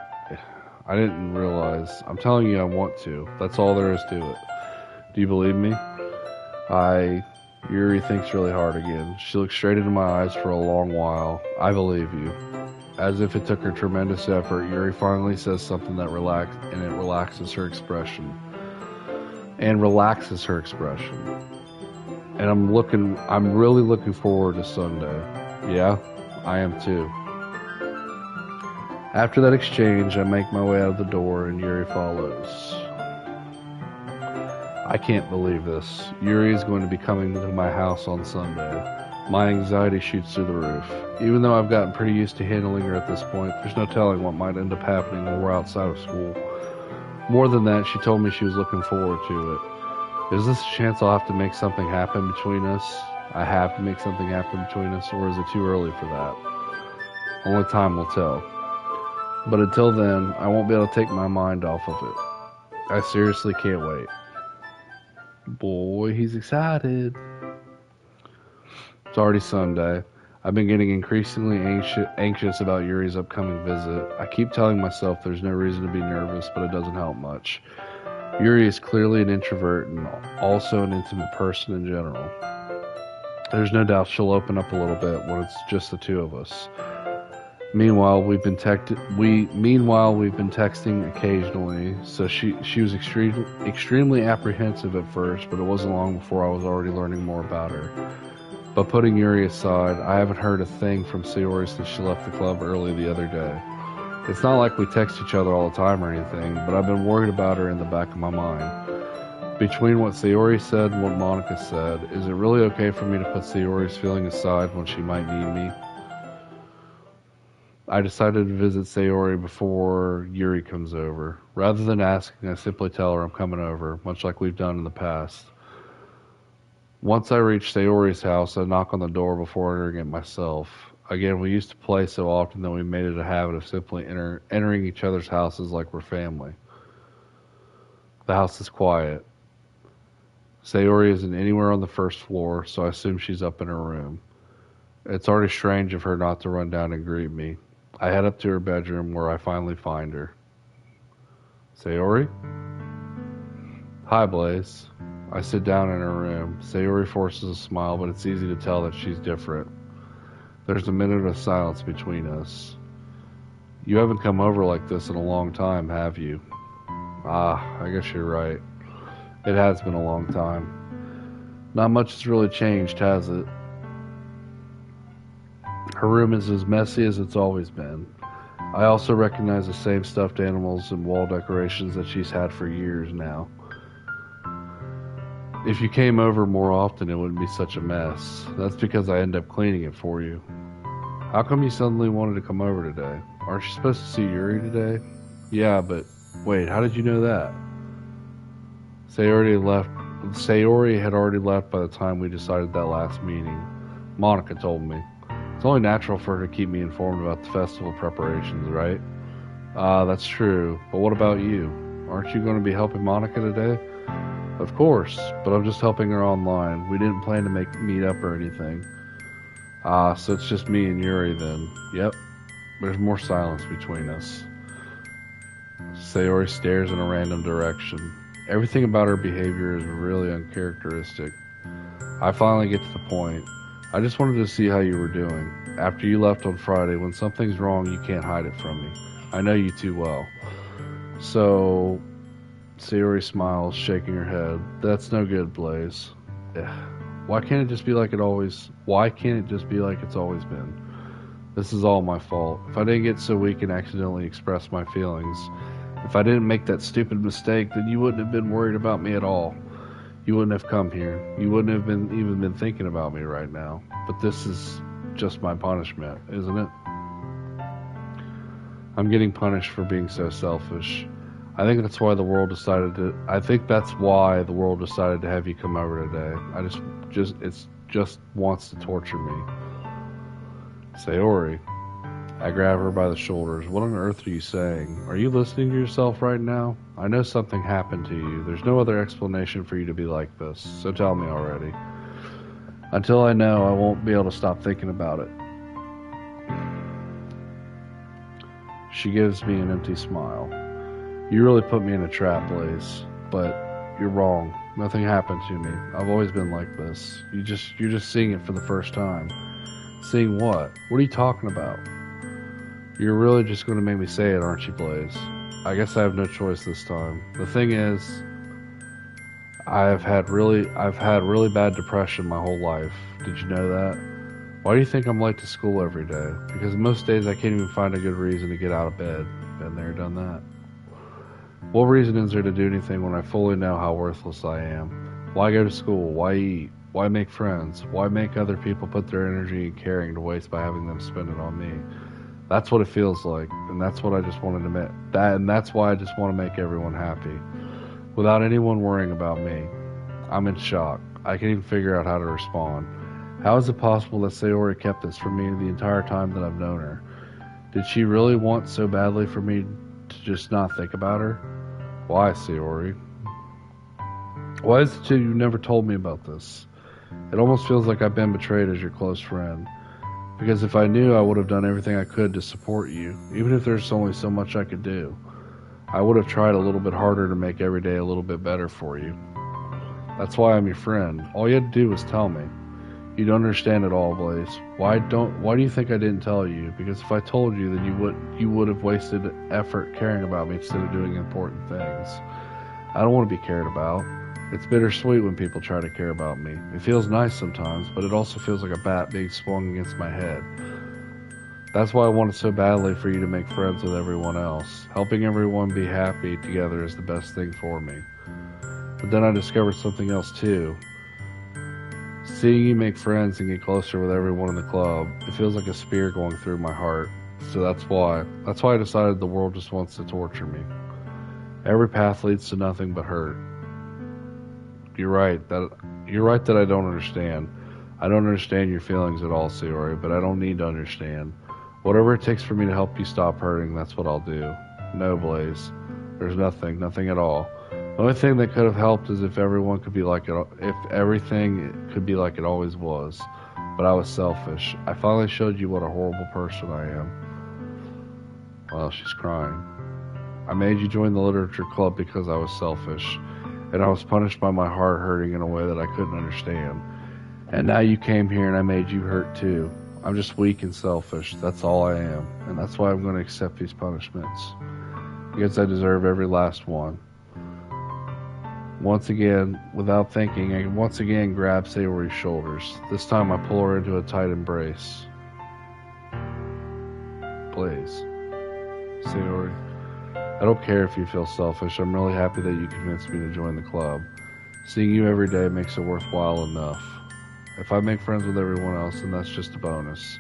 I didn't realize. I'm telling you I want to. That's all there is to it. Do you believe me? Yuri thinks really hard again. She looks straight into my eyes for a long while. I believe you. As if it took her tremendous effort, Yuri finally says something that relaxes her expression. And I'm really looking forward to Sunday. Yeah, I am too. After that exchange, I make my way out of the door and Yuri follows. I can't believe this. Yuri is going to be coming to my house on Sunday. My anxiety shoots through the roof. Even though I've gotten pretty used to handling her at this point, there's no telling what might end up happening when we're outside of school. More than that, she told me she was looking forward to it. Is this a chance I'll have to make something happen between us? I have to make something happen between us, or is it too early for that? Only time will tell. But until then, I won't be able to take my mind off of it. I seriously can't wait. Boy, he's excited. It's already Sunday. I've been getting increasingly anxious about Yuri's upcoming visit. I keep telling myself there's no reason to be nervous, but it doesn't help much. Yuri is clearly an introvert and also an intimate person in general. There's no doubt she'll open up a little bit when it's just the two of us. Meanwhile, we've been texting occasionally, so she was extremely apprehensive at first, but it wasn't long before I was already learning more about her. But putting Yuri aside, I haven't heard a thing from Sayori since she left the club early the other day. It's not like we text each other all the time or anything, but I've been worried about her in the back of my mind. Between what Sayori said and what Monica said, is it really okay for me to put Sayori's feeling aside when she might need me? I decided to visit Sayori before Yuri comes over. Rather than asking, I simply tell her I'm coming over, much like we've done in the past. Once I reach Sayori's house, I knock on the door before entering it myself. Again, we used to play so often that we made it a habit of simply entering each other's houses like we're family. The house is quiet. Sayori isn't anywhere on the first floor, so I assume she's up in her room. It's already strange of her not to run down and greet me. I head up to her bedroom where I finally find her. Sayori? Hi, Blaze. I sit down in her room. Sayori forces a smile, but it's easy to tell that she's different. There's a minute of silence between us. You haven't come over like this in a long time, have you? Ah, I guess you're right. It has been a long time. Not much has really changed, has it? Her room is as messy as it's always been. I also recognize the same stuffed animals and wall decorations that she's had for years now. If you came over more often, it wouldn't be such a mess. That's because I end up cleaning it for you. How come you suddenly wanted to come over today? Aren't you supposed to see Yuri today? Yeah, but wait, how did you know that? Sayori had already left by the time we decided that last meeting. Monica told me. It's only natural for her to keep me informed about the festival preparations, right? That's true. But what about you? Aren't you going to be helping Monica today? Of course, but I'm just helping her online. We didn't plan to meet up or anything. So it's just me and Yuri then. Yep. There's more silence between us. Sayori stares in a random direction. Everything about her behavior is really uncharacteristic. I finally get to the point. I just wanted to see how you were doing. After you left on Friday, when something's wrong, you can't hide it from me. I know you too well. So, Sayori smiles, shaking her head. That's no good, Blaze. Ugh. Why can't it just be like it's always been? This is all my fault. If I didn't get so weak and accidentally express my feelings, if I didn't make that stupid mistake, then you wouldn't have been worried about me at all. You wouldn't have come here. You wouldn't have even been thinking about me right now. But this is just my punishment, isn't it? I'm getting punished for being so selfish. I think that's why the world decided to have you come over today. It just wants to torture me. Sayori. I grab her by the shoulders. What on earth are you saying? Are you listening to yourself right now? I know something happened to you. There's no other explanation for you to be like this, so tell me already. Until I know, I won't be able to stop thinking about it. She gives me an empty smile. You really put me in a trap, Blaze, but you're wrong. Nothing happened to me. I've always been like this. You're just seeing it for the first time. Seeing what? What are you talking about? You're really just going to make me say it, aren't you, Blaze? I guess I have no choice this time. The thing is, I've had really bad depression my whole life. Did you know that? Why do you think I'm late to school every day? Because most days I can't even find a good reason to get out of bed. Been there, done that. What reason is there to do anything when I fully know how worthless I am? Why go to school? Why eat? Why make friends? Why make other people put their energy and caring to waste by having them spend it on me? That's what it feels like, and that's what I just wanted to make. That's why I just want to make everyone happy, without anyone worrying about me. I'm in shock. I can't even figure out how to respond. How is it possible that Sayori kept this from me the entire time that I've known her? Did she really want so badly for me to just not think about her? Why, Sayori? Why is it you never told me about this? It almost feels like I've been betrayed as your close friend. Because if I knew, I would have done everything I could to support you, even if there's only so much I could do. I would have tried a little bit harder to make every day a little bit better for you. That's why I'm your friend. All you had to do was tell me. You don't understand it all, Blaze. Why do you think I didn't tell you? Because if I told you, then you would have wasted effort caring about me instead of doing important things. I don't want to be cared about. It's bittersweet when people try to care about me. It feels nice sometimes, but it also feels like a bat being swung against my head. That's why I wanted so badly for you to make friends with everyone else. Helping everyone be happy together is the best thing for me. But then I discovered something else too. Seeing you make friends and get closer with everyone in the club, it feels like a spear going through my heart. So that's why I decided the world just wants to torture me. Every path leads to nothing but hurt. You're right that I don't understand. I don't understand your feelings at all, Sayori, but I don't need to understand. Whatever it takes for me to help you stop hurting, that's what I'll do. No, Blaze. There's nothing at all. The only thing that could have helped is if everyone could be like it, if everything could be like it always was. But I was selfish. I finally showed you what a horrible person I am. Well, she's crying. I made you join the literature club because I was selfish, and I was punished by my heart hurting in a way that I couldn't understand. And now you came here and I made you hurt too. I'm just weak and selfish. That's all I am. And that's why I'm going to accept these punishments. Because I deserve every last one. Once again, without thinking, I once again grab Sayori's shoulders. This time I pull her into a tight embrace. Blaze. Sayori. I don't care if you feel selfish. I'm really happy that you convinced me to join the club. Seeing you every day makes it worthwhile enough. If I make friends with everyone else, then that's just a bonus.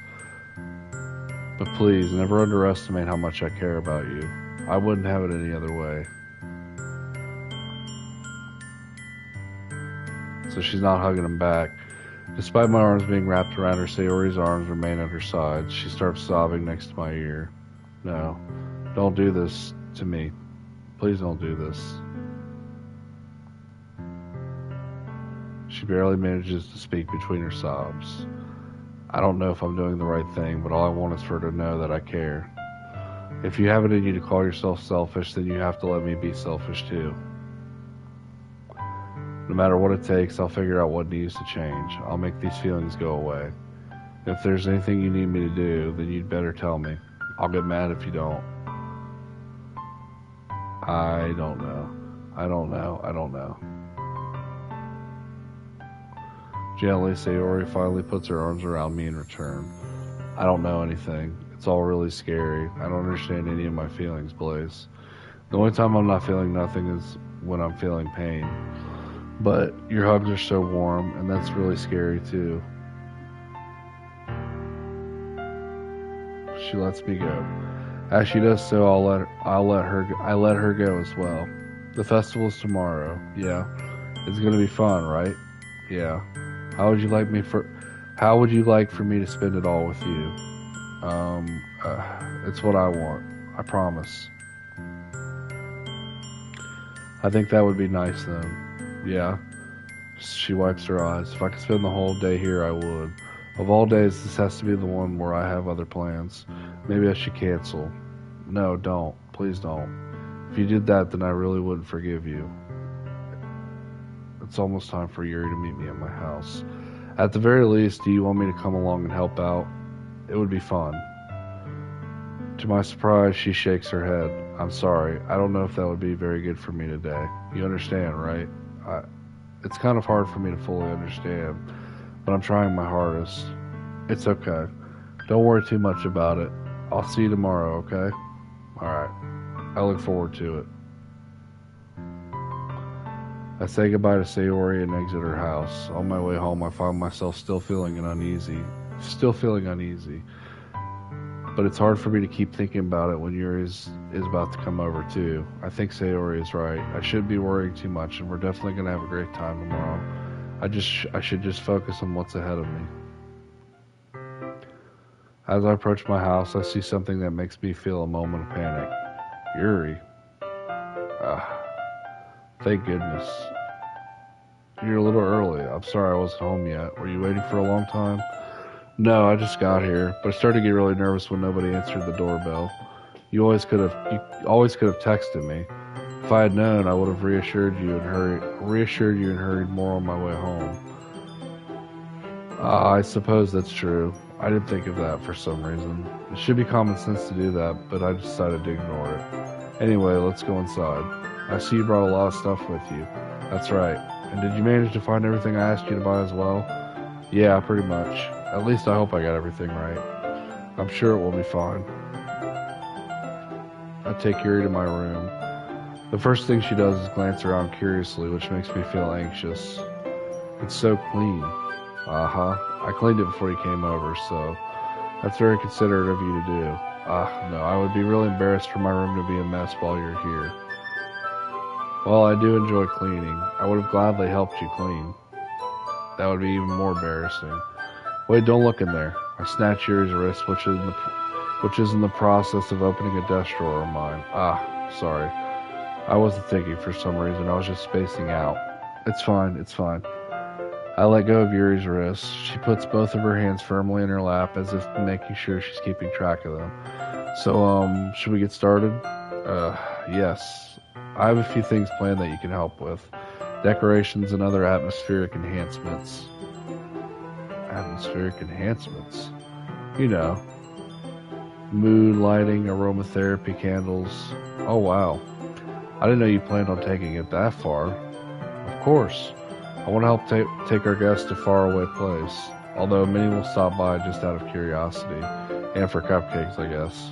But please, never underestimate how much I care about you. I wouldn't have it any other way. So she's not hugging him back. Despite my arms being wrapped around her, Sayori's arms remain at her side. She starts sobbing next to my ear. No, don't do this to me. Please don't do this. She barely manages to speak between her sobs. I don't know if I'm doing the right thing, but all I want is for her to know that I care. If you have it in you to call yourself selfish, then you have to let me be selfish too. No matter what it takes, I'll figure out what needs to change. I'll make these feelings go away. If there's anything you need me to do, then you'd better tell me. I'll get mad if you don't. I don't know. Gently, Sayori finally puts her arms around me in return. I don't know anything. It's all really scary. I don't understand any of my feelings, Blaze. The only time I'm not feeling nothing is when I'm feeling pain. But your hugs are so warm, and that's really scary too. She lets me go. As she does so, I let her go as well. The festival is tomorrow. Yeah. It's gonna be fun, right? Yeah. How would you like for me to spend it all with you? It's what I want. I promise. I think that would be nice then. Yeah. She wipes her eyes. If I could spend the whole day here, I would. Of all days, this has to be the one where I have other plans. Maybe I should cancel. No, don't. Please don't. If you did that, then I really wouldn't forgive you. It's almost time for Yuri to meet me at my house. At the very least, do you want me to come along and help out? It would be fun. To my surprise, she shakes her head. I'm sorry. I don't know if that would be very good for me today. You understand, right? It's kind of hard for me to fully understand, but I'm trying my hardest. It's okay. Don't worry too much about it. I'll see you tomorrow, okay? Alright. I look forward to it. I say goodbye to Sayori and exit her house. On my way home, I find myself still feeling uneasy. But it's hard for me to keep thinking about it when Yuri is about to come over too. I think Sayori is right. I shouldn't be worrying too much, and we're definitely going to have a great time tomorrow. I should just focus on what's ahead of me. As I approach my house, I see something that makes me feel a moment of panic. Yuri. Thank goodness. You're a little early. I'm sorry I wasn't home yet. Were you waiting for a long time? No, I just got here, but I started to get really nervous when nobody answered the doorbell. You always could have texted me. If I had known, I would have reassured you and hurried more on my way home. I suppose that's true. I didn't think of that for some reason. It should be common sense to do that, but I decided to ignore it. Anyway, let's go inside. I see you brought a lot of stuff with you. That's right. And did you manage to find everything I asked you to buy as well? Yeah, pretty much. At least I hope I got everything right. I'm sure it will be fine. I take Yuri to my room. The first thing she does is glance around curiously, which makes me feel anxious. It's so clean. I cleaned it before you came over, so that's very considerate of you to do. No, I would be really embarrassed for my room to be a mess while you're here. Well, I do enjoy cleaning. I would have gladly helped you clean. That would be even more embarrassing. Wait, don't look in there. I snatch Yuri's wrist, which is in the process of opening a desk drawer of mine. Sorry. I wasn't thinking for some reason. I was just spacing out. It's fine. I let go of Yuri's wrist. She puts both of her hands firmly in her lap as if making sure she's keeping track of them. So, should we get started? Yes. I have a few things planned that you can help with. Decorations and other atmospheric enhancements. Atmospheric enhancements? You know. Mood lighting, aromatherapy candles. Oh, wow. I didn't know you planned on taking it that far. Of course. I want to help take our guests to a faraway place, although many will stop by just out of curiosity, and for cupcakes, I guess.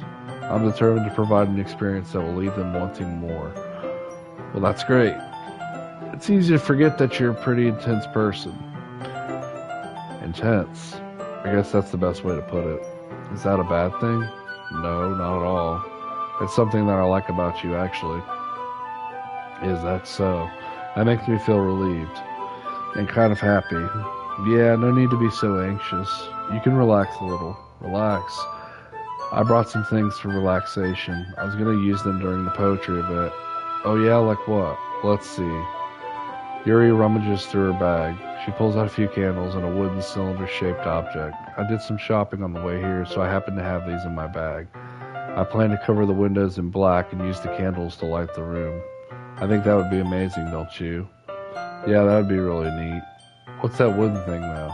I'm determined to provide an experience that will leave them wanting more. Well, that's great. It's easy to forget that you're a pretty intense person. Intense? I guess that's the best way to put it. Is that a bad thing? No, not at all. It's something that I like about you, actually. Is that so? That makes me feel relieved. And kind of happy. Yeah, no need to be so anxious. You can relax a little. Relax. I brought some things for relaxation. I was going to use them during the poetry event. Oh yeah, like what? Let's see. Yuri rummages through her bag. She pulls out a few candles and a wooden cylinder-shaped object. I did some shopping on the way here, so I happen to have these in my bag. I plan to cover the windows in black and use the candles to light the room. I think that would be amazing, don't you? Yeah, that would be really neat. What's that wooden thing, though?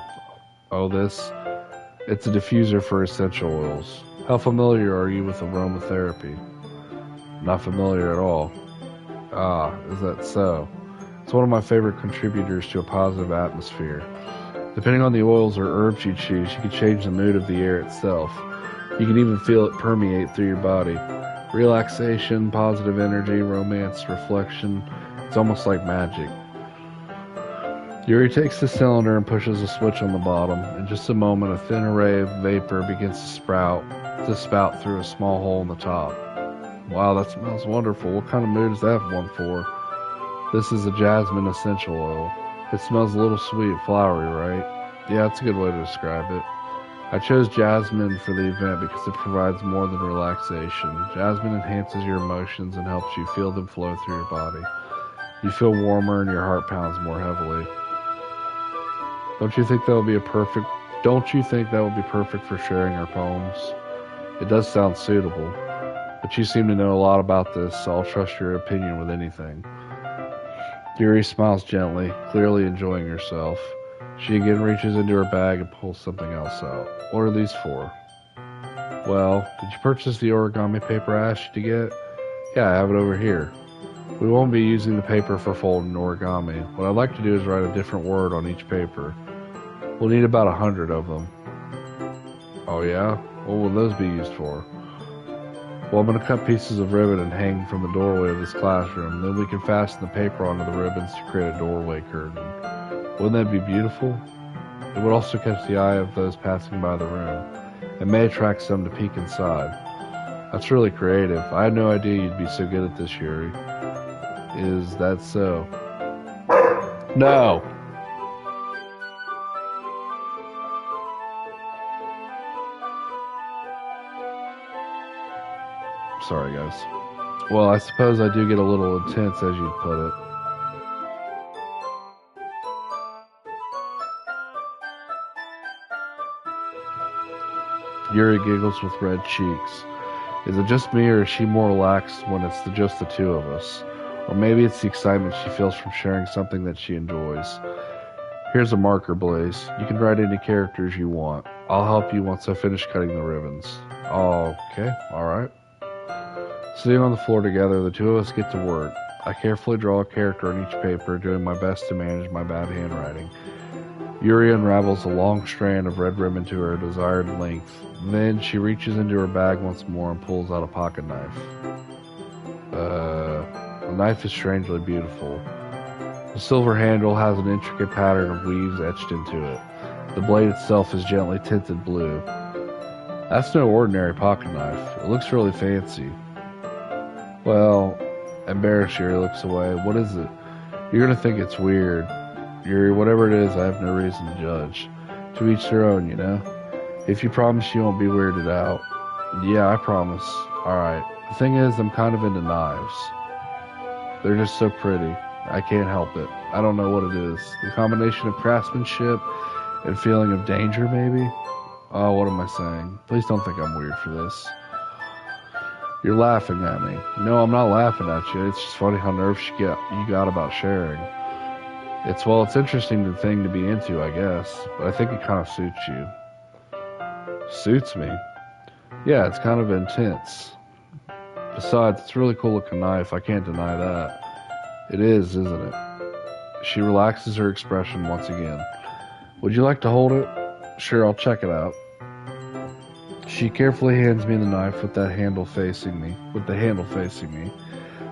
Oh, this? It's a diffuser for essential oils. How familiar are you with aromatherapy? Not familiar at all. Is that so? It's one of my favorite contributors to a positive atmosphere. Depending on the oils or herbs you choose, you can change the mood of the air itself. You can even feel it permeate through your body. Relaxation, positive energy, romance, reflection. It's almost like magic. Yuri takes the cylinder and pushes a switch on the bottom. In just a moment, a thin array of vapor begins to spout through a small hole in the top. Wow, that smells wonderful. What kind of mood is that one for? This is a jasmine essential oil. It smells a little sweet, flowery, right? Yeah, that's a good way to describe it. I chose jasmine for the event because it provides more than relaxation. Jasmine enhances your emotions and helps you feel them flow through your body. You feel warmer and your heart pounds more heavily. Don't you think that would be perfect for sharing our poems? It does sound suitable, but you seem to know a lot about this, so I'll trust your opinion with anything. Yuri smiles gently, clearly enjoying herself. She again reaches into her bag and pulls something else out. What are these for? Well, did you purchase the origami paper I asked you to get? Yeah, I have it over here. We won't be using the paper for folding origami. What I'd like to do is write a different word on each paper. We'll need about 100 of them. Oh yeah? What will those be used for? Well, I'm going to cut pieces of ribbon and hang from the doorway of this classroom. Then we can fasten the paper onto the ribbons to create a doorway curtain. Wouldn't that be beautiful? It would also catch the eye of those passing by the room. It may attract some to peek inside. That's really creative. I had no idea you'd be so good at this, Yuri. Is that so? No! Sorry, guys. Well, I suppose I do get a little intense, as you'd put it. Yuri giggles with red cheeks. Is it just me, or is she more relaxed when it's just the two of us? Or maybe it's the excitement she feels from sharing something that she enjoys. Here's a marker, Blaze. You can write any characters you want. I'll help you once I finish cutting the ribbons. Okay, alright. Sitting on the floor together, the two of us get to work. I carefully draw a character on each paper, doing my best to manage my bad handwriting. Yuri unravels a long strand of red ribbon to her desired length. Then she reaches into her bag once more and pulls out a pocket knife. The knife is strangely beautiful. The silver handle has an intricate pattern of weaves etched into it. The blade itself is gently tinted blue. That's no ordinary pocket knife. It looks really fancy. Well, embarrassed, Yuri looks away. What is it? You're gonna think it's weird. Yuri, whatever it is, I have no reason to judge. To each their own, you know? If you promise you won't be weirded out. Yeah, I promise. Alright. The thing is, I'm kind of into knives. They're just so pretty. I can't help it. I don't know what it is. The combination of craftsmanship and feeling of danger, maybe? Oh, what am I saying? Please don't think I'm weird for this. You're laughing at me. No, I'm not laughing at you. It's just funny how nervous you got about sharing. It's interesting thing to be into, I guess. But I think it kind of suits you. Suits me? Yeah, it's kind of intense. Besides, it's a really cool looking knife. I can't deny that. It is, isn't it? She relaxes her expression once again. Would you like to hold it? Sure, I'll check it out. She carefully hands me the knife with the handle facing me.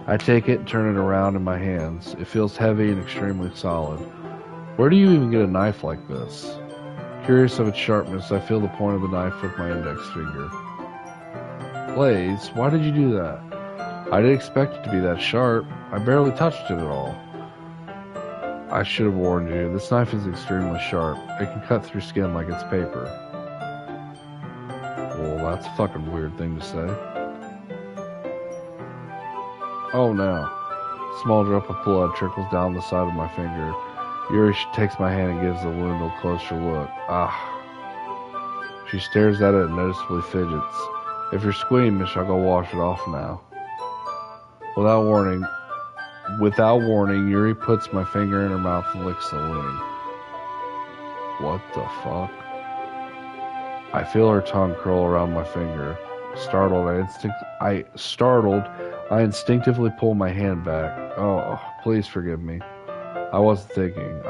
I take it and turn it around in my hands. It feels heavy and extremely solid. Where do you even get a knife like this? Curious of its sharpness, I feel the point of the knife with my index finger. Blaze, why did you do that? I didn't expect it to be that sharp. I barely touched it at all. I should have warned you. This knife is extremely sharp. It can cut through skin like it's paper. Well, that's a fucking weird thing to say. Oh no. A small drop of blood trickles down the side of my finger. Yuri takes my hand and gives the wound a closer look. Ah. She stares at it and noticeably fidgets. If you're squeamish, I'll go wash it off now. Without warning, Yuri puts my finger in her mouth and licks the wound. What the fuck? I feel her tongue curl around my finger. Startled, I instinctively pull my hand back. Oh, please forgive me. I wasn't thinking.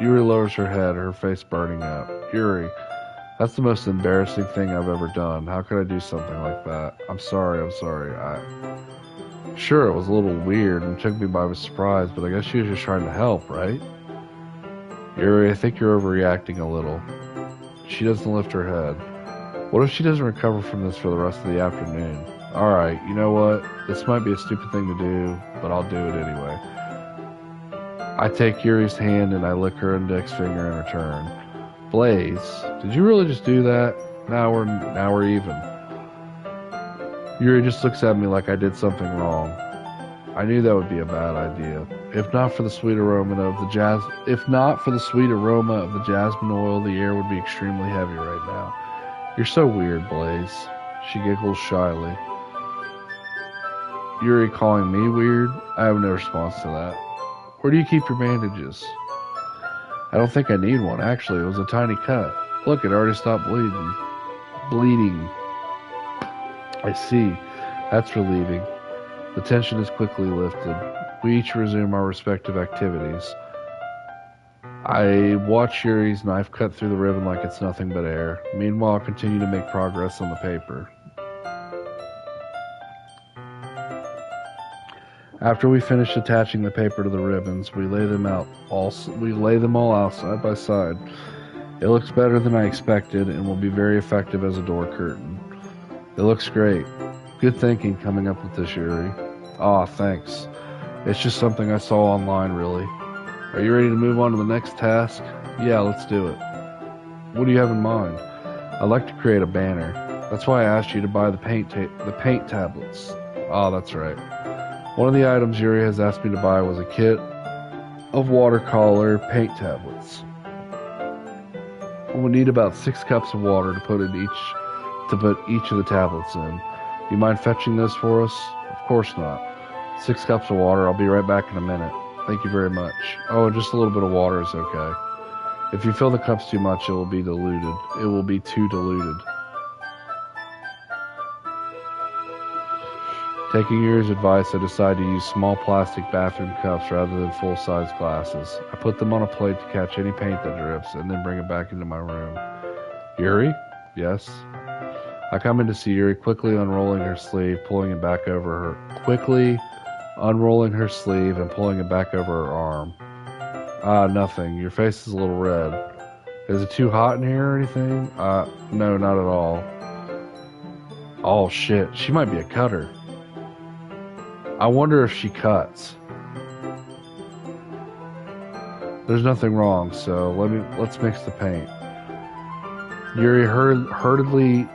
Yuri lowers her head, her face burning up. Yuri, that's the most embarrassing thing I've ever done. How could I do something like that? I'm sorry. Sure, it was a little weird and took me by surprise, but I guess she was just trying to help, right? Yuri, I think you're overreacting a little. She doesn't lift her head. What if she doesn't recover from this for the rest of the afternoon? Alright, you know what? This might be a stupid thing to do, but I'll do it anyway. I take Yuri's hand and I lick her index finger in return. Blaze, did you really just do that? Now we're even. Yuri just looks at me like I did something wrong. I knew that would be a bad idea. If not for the sweet aroma of the jasmine oil, the air would be extremely heavy right now. You're so weird, Blaze. She giggles shyly. Yuri calling me weird? I have no response to that. Where do you keep your bandages? I don't think I need one, actually. It was a tiny cut. Look, it already stopped bleeding. I see. That's relieving. The tension is quickly lifted. We each resume our respective activities. I watch Yuri's knife cut through the ribbon like it's nothing but air. Meanwhile, I continue to make progress on the paper. After we finish attaching the paper to the ribbons, we lay them all out side by side. It looks better than I expected and will be very effective as a door curtain. It looks great. Good thinking coming up with this, Yuri. Aw, thanks. It's just something I saw online, really. Are you ready to move on to the next task? Yeah, let's do it. What do you have in mind? I'd like to create a banner. That's why I asked you to buy the paint tablets. Ah, that's right. One of the items Yuri has asked me to buy was a kit of watercolor paint tablets. We'll need about 6 cups of water to put each of the tablets in. You mind fetching those for us? Of course not. 6 cups of water. I'll be right back in a minute. Thank you very much. Oh, just a little bit of water is okay. If you fill the cups too much, it will be diluted. It will be too diluted. Taking Yuri's advice, I decided to use small plastic bathroom cups rather than full-size glasses. I put them on a plate to catch any paint that drips, and then bring it back into my room. Yuri? Yes? I come in to see Yuri quickly unrolling her sleeve, pulling it back over her. Quickly unrolling her sleeve and pulling it back over her arm. Ah, nothing. Your face is a little red. Is it too hot in here or anything? No, not at all. Oh, shit. She might be a cutter. I wonder if she cuts. There's nothing wrong, so let's mix the paint. Yuri hurriedly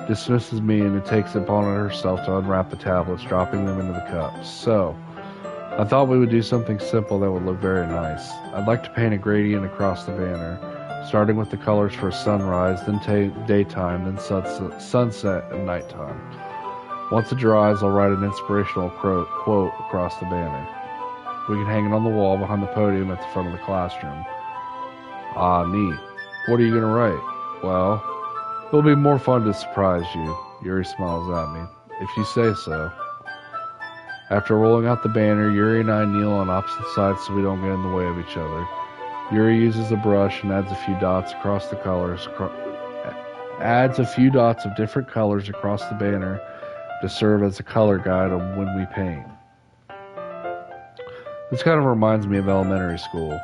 dismisses me and takes it upon herself to unwrap the tablets, dropping them into the cups. So, I thought we would do something simple that would look very nice. I'd like to paint a gradient across the banner, starting with the colors for sunrise, then daytime, then sunset and nighttime. Once it dries, I'll write an inspirational quote across the banner. We can hang it on the wall behind the podium at the front of the classroom. Ah, neat. What are you going to write? Well, it'll be more fun to surprise you. Yuri smiles at me. If you say so. After rolling out the banner, Yuri and I kneel on opposite sides so we don't get in the way of each other. Yuri uses a brush and adds a few dots across the colors. Adds a few dots of different colors across the banner to serve as a color guide on when we paint. This kind of reminds me of elementary school.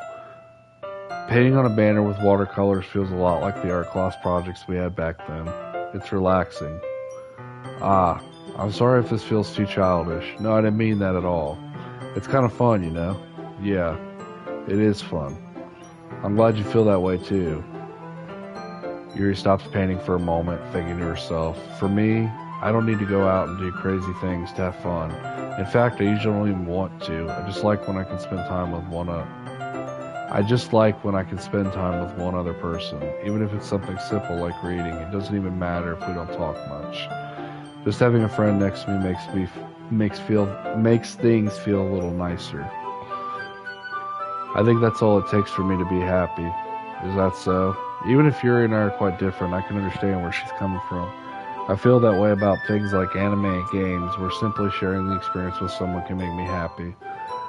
Painting on a banner with watercolors feels a lot like the art class projects we had back then. It's relaxing. Ah, I'm sorry if this feels too childish. No, I didn't mean that at all. It's kind of fun, you know? Yeah, it is fun. I'm glad you feel that way too. Yuri stops painting for a moment, thinking to herself, for me, I don't need to go out and do crazy things to have fun. In fact, I usually don't even want to. I just like when I can spend time with one other person. Even if it's something simple like reading, it doesn't even matter if we don't talk much. Just having a friend next to me makes things feel a little nicer. I think that's all it takes for me to be happy. Is that so? Even if Yuri and I are quite different, I can understand where she's coming from. I feel that way about things like anime and games, where simply sharing the experience with someone can make me happy.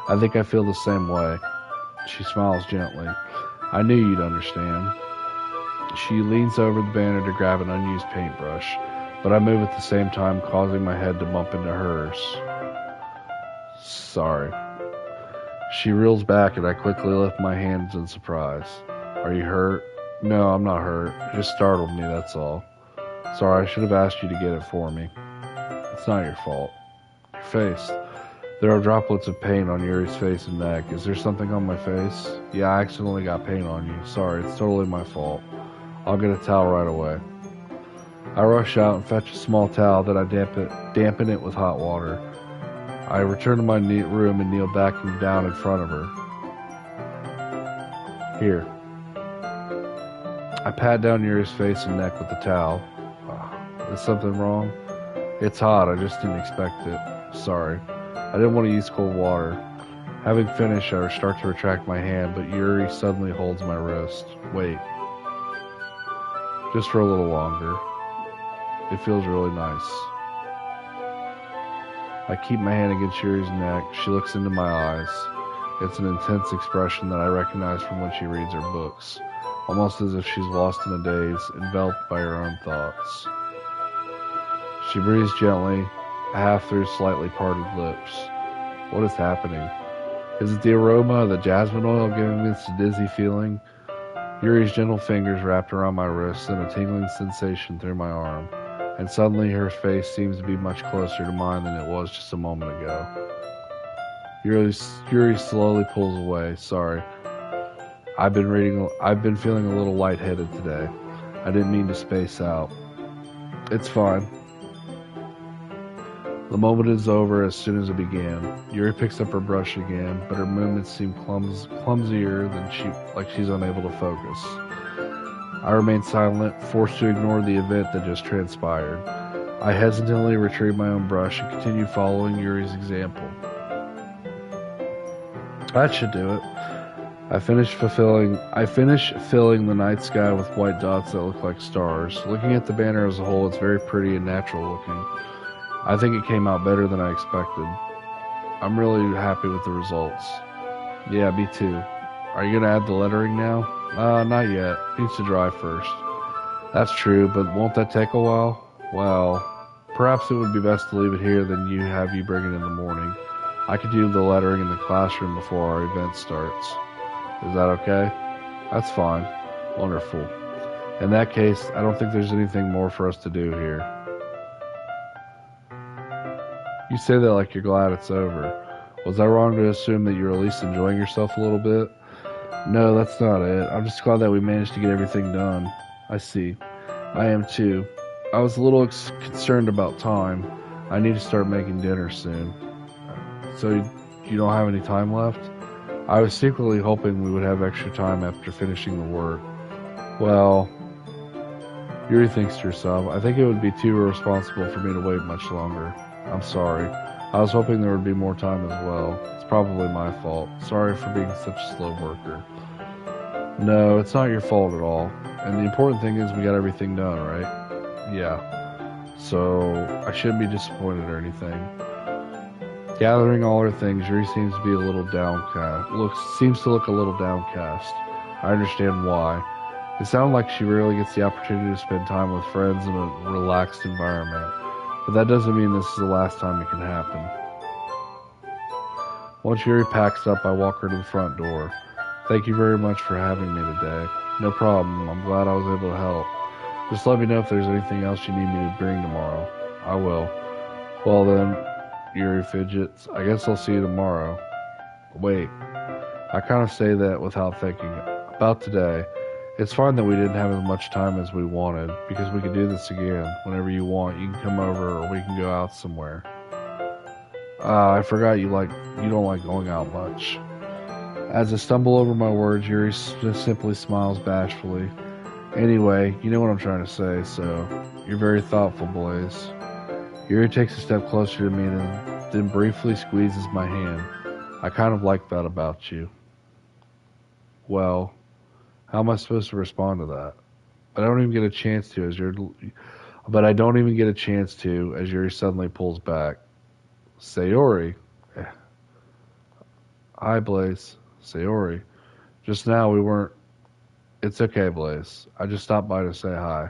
I think I feel the same way. She smiles gently. I knew you'd understand. She leans over the banner to grab an unused paintbrush, but I move at the same time, causing my head to bump into hers. Sorry. She reels back and I quickly lift my hands in surprise. Are you hurt? No, I'm not hurt. It just startled me, that's all. Sorry, I should have asked you to get it for me. It's not your fault. Your face. There are droplets of paint on Yuri's face and neck. Is there something on my face? Yeah, I accidentally got paint on you. Sorry, it's totally my fault. I'll get a towel right away. I rush out and fetch a small towel that I dampen it with hot water. I return to my room and kneel back and down in front of her. Here. I pat down Yuri's face and neck with the towel. Is something wrong? It's hot, I just didn't expect it. Sorry. I didn't want to use cold water. Having finished, I start to retract my hand, but Yuri suddenly holds my wrist. Wait. Just for a little longer. It feels really nice. I keep my hand against Yuri's neck. She looks into my eyes. It's an intense expression that I recognize from when she reads her books. Almost as if she's lost in a daze, enveloped by her own thoughts. She breathes gently, half through slightly parted lips. What is happening? Is it the aroma of the jasmine oil giving me this dizzy feeling? Yuri's gentle fingers wrapped around my wrist and a tingling sensation through my arm, and suddenly her face seems to be much closer to mine than it was just a moment ago. Yuri slowly pulls away. Sorry. I've been feeling a little lightheaded today. I didn't mean to space out. It's fine. The moment is over as soon as it began. Yuri picks up her brush again, but her movements seem clumsier than she's unable to focus. I remain silent, forced to ignore the event that just transpired. I hesitantly retrieve my own brush and continue following Yuri's example. That should do it. I finish filling the night sky with white dots that look like stars. Looking at the banner as a whole, it's very pretty and natural looking. I think it came out better than I expected. I'm really happy with the results. Yeah, me too. Are you gonna add the lettering now? Not yet. Needs to dry first. That's true, but won't that take a while? Well, perhaps it would be best to leave it here than have you bring it in the morning. I could do the lettering in the classroom before our event starts. Is that okay? That's fine. Wonderful. In that case, I don't think there's anything more for us to do here. You say that like you're glad it's over. Was I wrong to assume that you're at least enjoying yourself a little bit? No, that's not it. I'm just glad that we managed to get everything done. I see. I am too. I was a little concerned about time. I need to start making dinner soon. So you don't have any time left? I was secretly hoping we would have extra time after finishing the work. Well, Yuri thinks to herself, I think it would be too irresponsible for me to wait much longer. I'm sorry. I was hoping there would be more time as well. It's probably my fault. Sorry for being such a slow worker. No, it's not your fault at all. And the important thing is we got everything done, right? Yeah. So, I shouldn't be disappointed or anything. Gathering all her things, Yuri seems to be a little downcast. Seems to look a little downcast. I understand why. It sounds like she rarely gets the opportunity to spend time with friends in a relaxed environment. But that doesn't mean this is the last time it can happen. Once Yuri packs up, I walk her to the front door. Thank you very much for having me today. No problem. I'm glad I was able to help. Just let me know if there's anything else you need me to bring tomorrow. I will. Well then, Yuri fidgets. I guess I'll see you tomorrow. Wait. I kind of say that without thinking. About today. It's fine that we didn't have as much time as we wanted, because we could do this again. Whenever you want, you can come over or we can go out somewhere. I forgot you don't like going out much. As I stumble over my words, Yuri just simply smiles bashfully. Anyway, you know what I'm trying to say, so you're very thoughtful, Blaze. Yuri takes a step closer to me then briefly squeezes my hand. I kind of like that about you. Well, how am I supposed to respond to that? I don't even get a chance to as Yuri suddenly pulls back. Sayori. Hi, Blaze. Sayori. Just now we weren't. It's okay, Blaze. I just stopped by to say hi.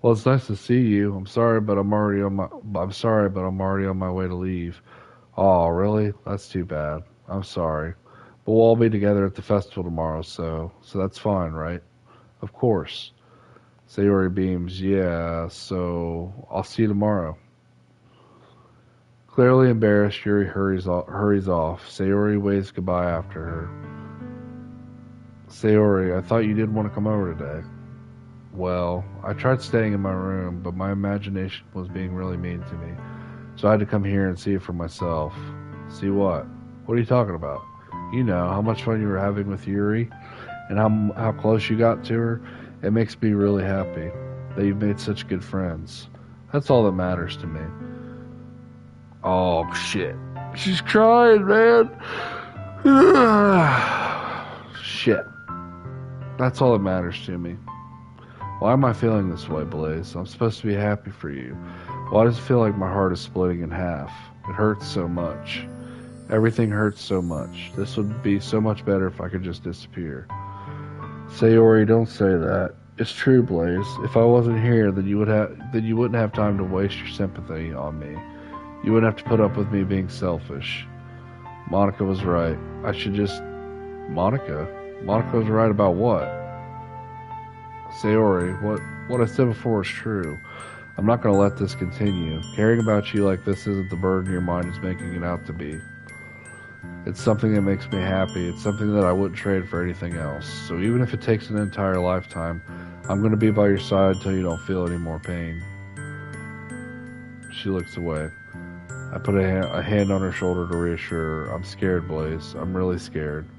Well, it's nice to see you. I'm sorry, but I'm already on my way to leave. Oh, really? That's too bad. I'm sorry. But we'll all be together at the festival tomorrow, so that's fine, right? Of course. Sayori beams. Yeah, so I'll see you tomorrow. Clearly embarrassed, Yuri hurries off. Sayori waves goodbye after her. Sayori, I thought you didn't want to come over today. Well, I tried staying in my room, but my imagination was being really mean to me. So I had to come here and see it for myself. See what? What are you talking about? You know, how much fun you were having with Yuri, and how close you got to her. It makes me really happy that you've made such good friends. That's all that matters to me. Oh, shit. She's crying, man. Shit. That's all that matters to me. Why am I feeling this way, Blaze? I'm supposed to be happy for you. Why does it feel like my heart is splitting in half? It hurts so much. Everything hurts so much. This would be so much better if I could just disappear. Sayori, don't say that. It's true, Blaze. If I wasn't here, then you wouldn't have time to waste your sympathy on me. You wouldn't have to put up with me being selfish. Monica was right. I should just... Monica? Monica was right about what? Sayori, what I said before is true. I'm not going to let this continue. Caring about you like this isn't the burden your mind is making it out to be. It's something that makes me happy. It's something that I wouldn't trade for anything else. So even if it takes an entire lifetime, I'm going to be by your side until you don't feel any more pain. She looks away. I put a hand on her shoulder to reassure her. I'm scared, Blaze. I'm really scared.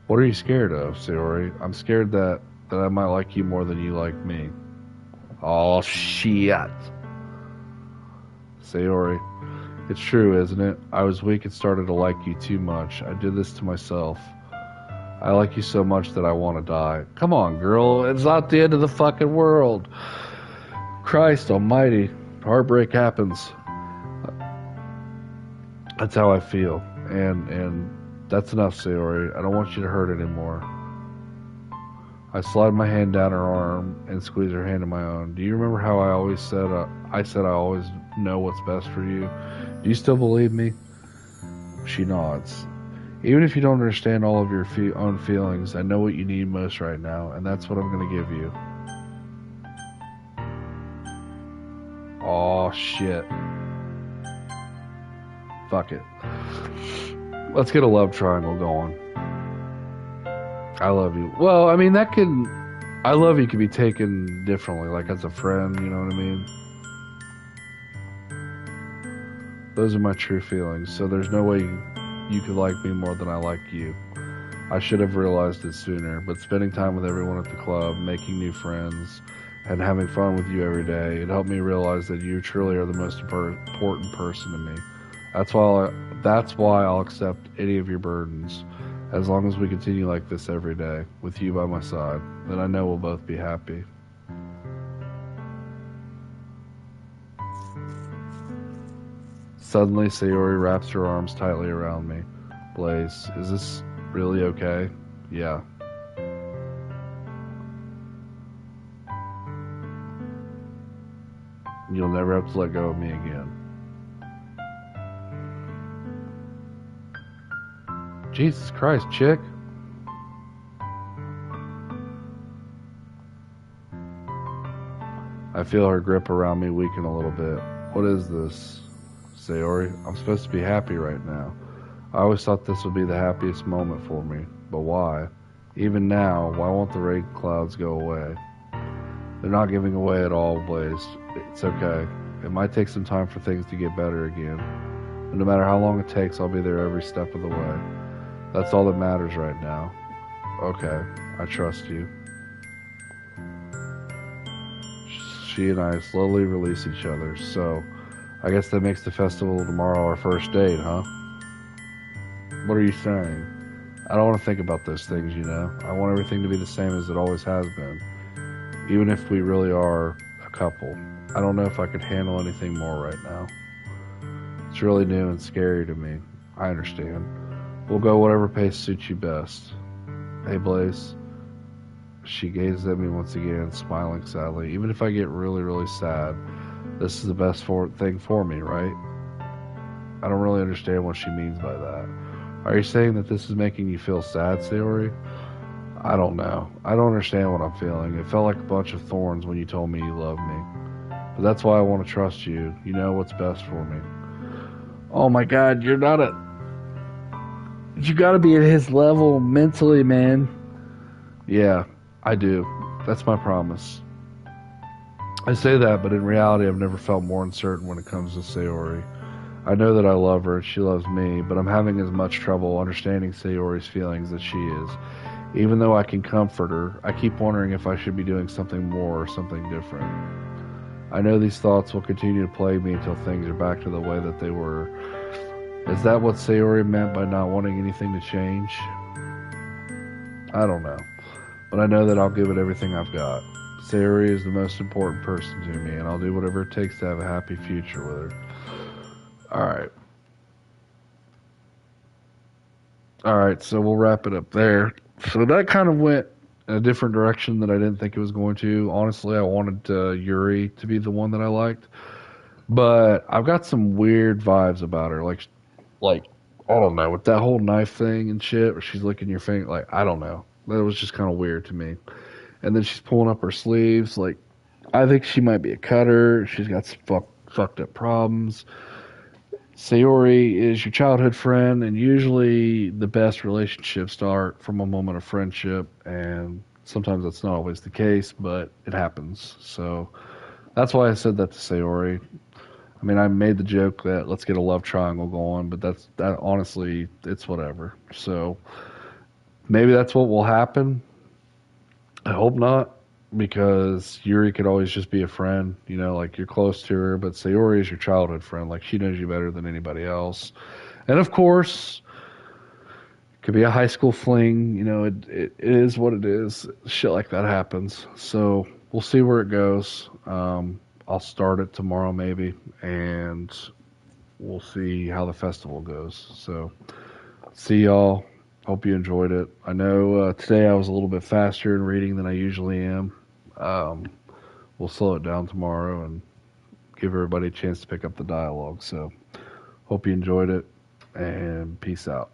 What are you scared of, Sayori? I'm scared that I might like you more than you like me. Oh, shit. Sayori, it's true, isn't it? I was weak and started to like you too much. I did this to myself. I like you so much that I want to die. Come on, girl. It's not the end of the fucking world. Christ almighty. Heartbreak happens. That's how I feel. And that's enough, Sayori. I don't want you to hurt anymore. I slide my hand down her arm and squeeze her hand in my own. Do you remember how I said I always know what's best for you? Do you still believe me? She nods. Even if you don't understand all of your own feelings, I know what you need most right now, and that's what I'm going to give you. Oh shit. Fuck it. Let's get a love triangle going. I love you. Well, I mean, I love you could be taken differently, like as a friend, you know what I mean? Those are my true feelings, so there's no way you could like me more than I like you. I should have realized it sooner, but spending time with everyone at the club, making new friends, and having fun with you every day, it helped me realize that you truly are the most important person to me. That's why I'll accept any of your burdens. As long as we continue like this every day, with you by my side, then I know we'll both be happy. Suddenly, Sayori wraps her arms tightly around me. Blaze, is this really okay? Yeah. You'll never have to let go of me again. Jesus Christ, chick. I feel her grip around me weaken a little bit. What is this? Sayori, I'm supposed to be happy right now. I always thought this would be the happiest moment for me. But why? Even now, why won't the rain clouds go away? They're not giving away at all, Blaze. It's okay. It might take some time for things to get better again. And no matter how long it takes, I'll be there every step of the way. That's all that matters right now. Okay, I trust you. She and I slowly release each other, so I guess that makes the festival tomorrow our first date, huh? What are you saying? I don't want to think about those things, you know. I want everything to be the same as it always has been. Even if we really are a couple. I don't know if I could handle anything more right now. It's really new and scary to me. I understand. We'll go whatever pace suits you best. Hey, Blaze. She gazes at me once again, smiling sadly. Even if I get really, really sad, this is the best thing for me, right? I don't really understand what she means by that. Are you saying that this is making you feel sad, Sayori? I don't know. I don't understand what I'm feeling. It felt like a bunch of thorns when you told me you loved me. But that's why I want to trust you. You know what's best for me. Oh my god, you're not a... You gotta be at his level mentally, man. Yeah, I do. That's my promise. I say that, but in reality, I've never felt more uncertain when it comes to Sayori. I know that I love her and she loves me, but I'm having as much trouble understanding Sayori's feelings as she is. Even though I can comfort her, I keep wondering if I should be doing something more or something different. I know these thoughts will continue to plague me until things are back to the way that they were. Is that what Sayori meant by not wanting anything to change? I don't know. But I know that I'll give it everything I've got. Sayori is the most important person to me, and I'll do whatever it takes to have a happy future with her. Alright. Alright, so we'll wrap it up there. So that kind of went in a different direction that I didn't think it was going to. Honestly, I wanted Yuri to be the one that I liked. But I've got some weird vibes about her. Like, I don't know, with that whole knife thing and shit, where she's licking your finger, like, I don't know. That was just kind of weird to me. And then she's pulling up her sleeves, like, I think she might be a cutter. She's got some fucked up problems. Sayori is your childhood friend, and usually the best relationships start from a moment of friendship, and sometimes that's not always the case, but it happens. So that's why I said that to Sayori. I mean, I made the joke that let's get a love triangle going, but that honestly, it's whatever. So maybe that's what will happen. I hope not, because Yuri could always just be a friend, you know, like you're close to her, but Sayori is your childhood friend, like she knows you better than anybody else. And of course, it could be a high school fling, you know, it is what it is. Shit like that happens. So we'll see where it goes. I'll start it tomorrow maybe, and we'll see how the festival goes. So, see y'all. Hope you enjoyed it. I know today I was a little bit faster in reading than I usually am. Um, we'll slow it down tomorrow and give everybody a chance to pick up the dialogue. So, hope you enjoyed it, and peace out.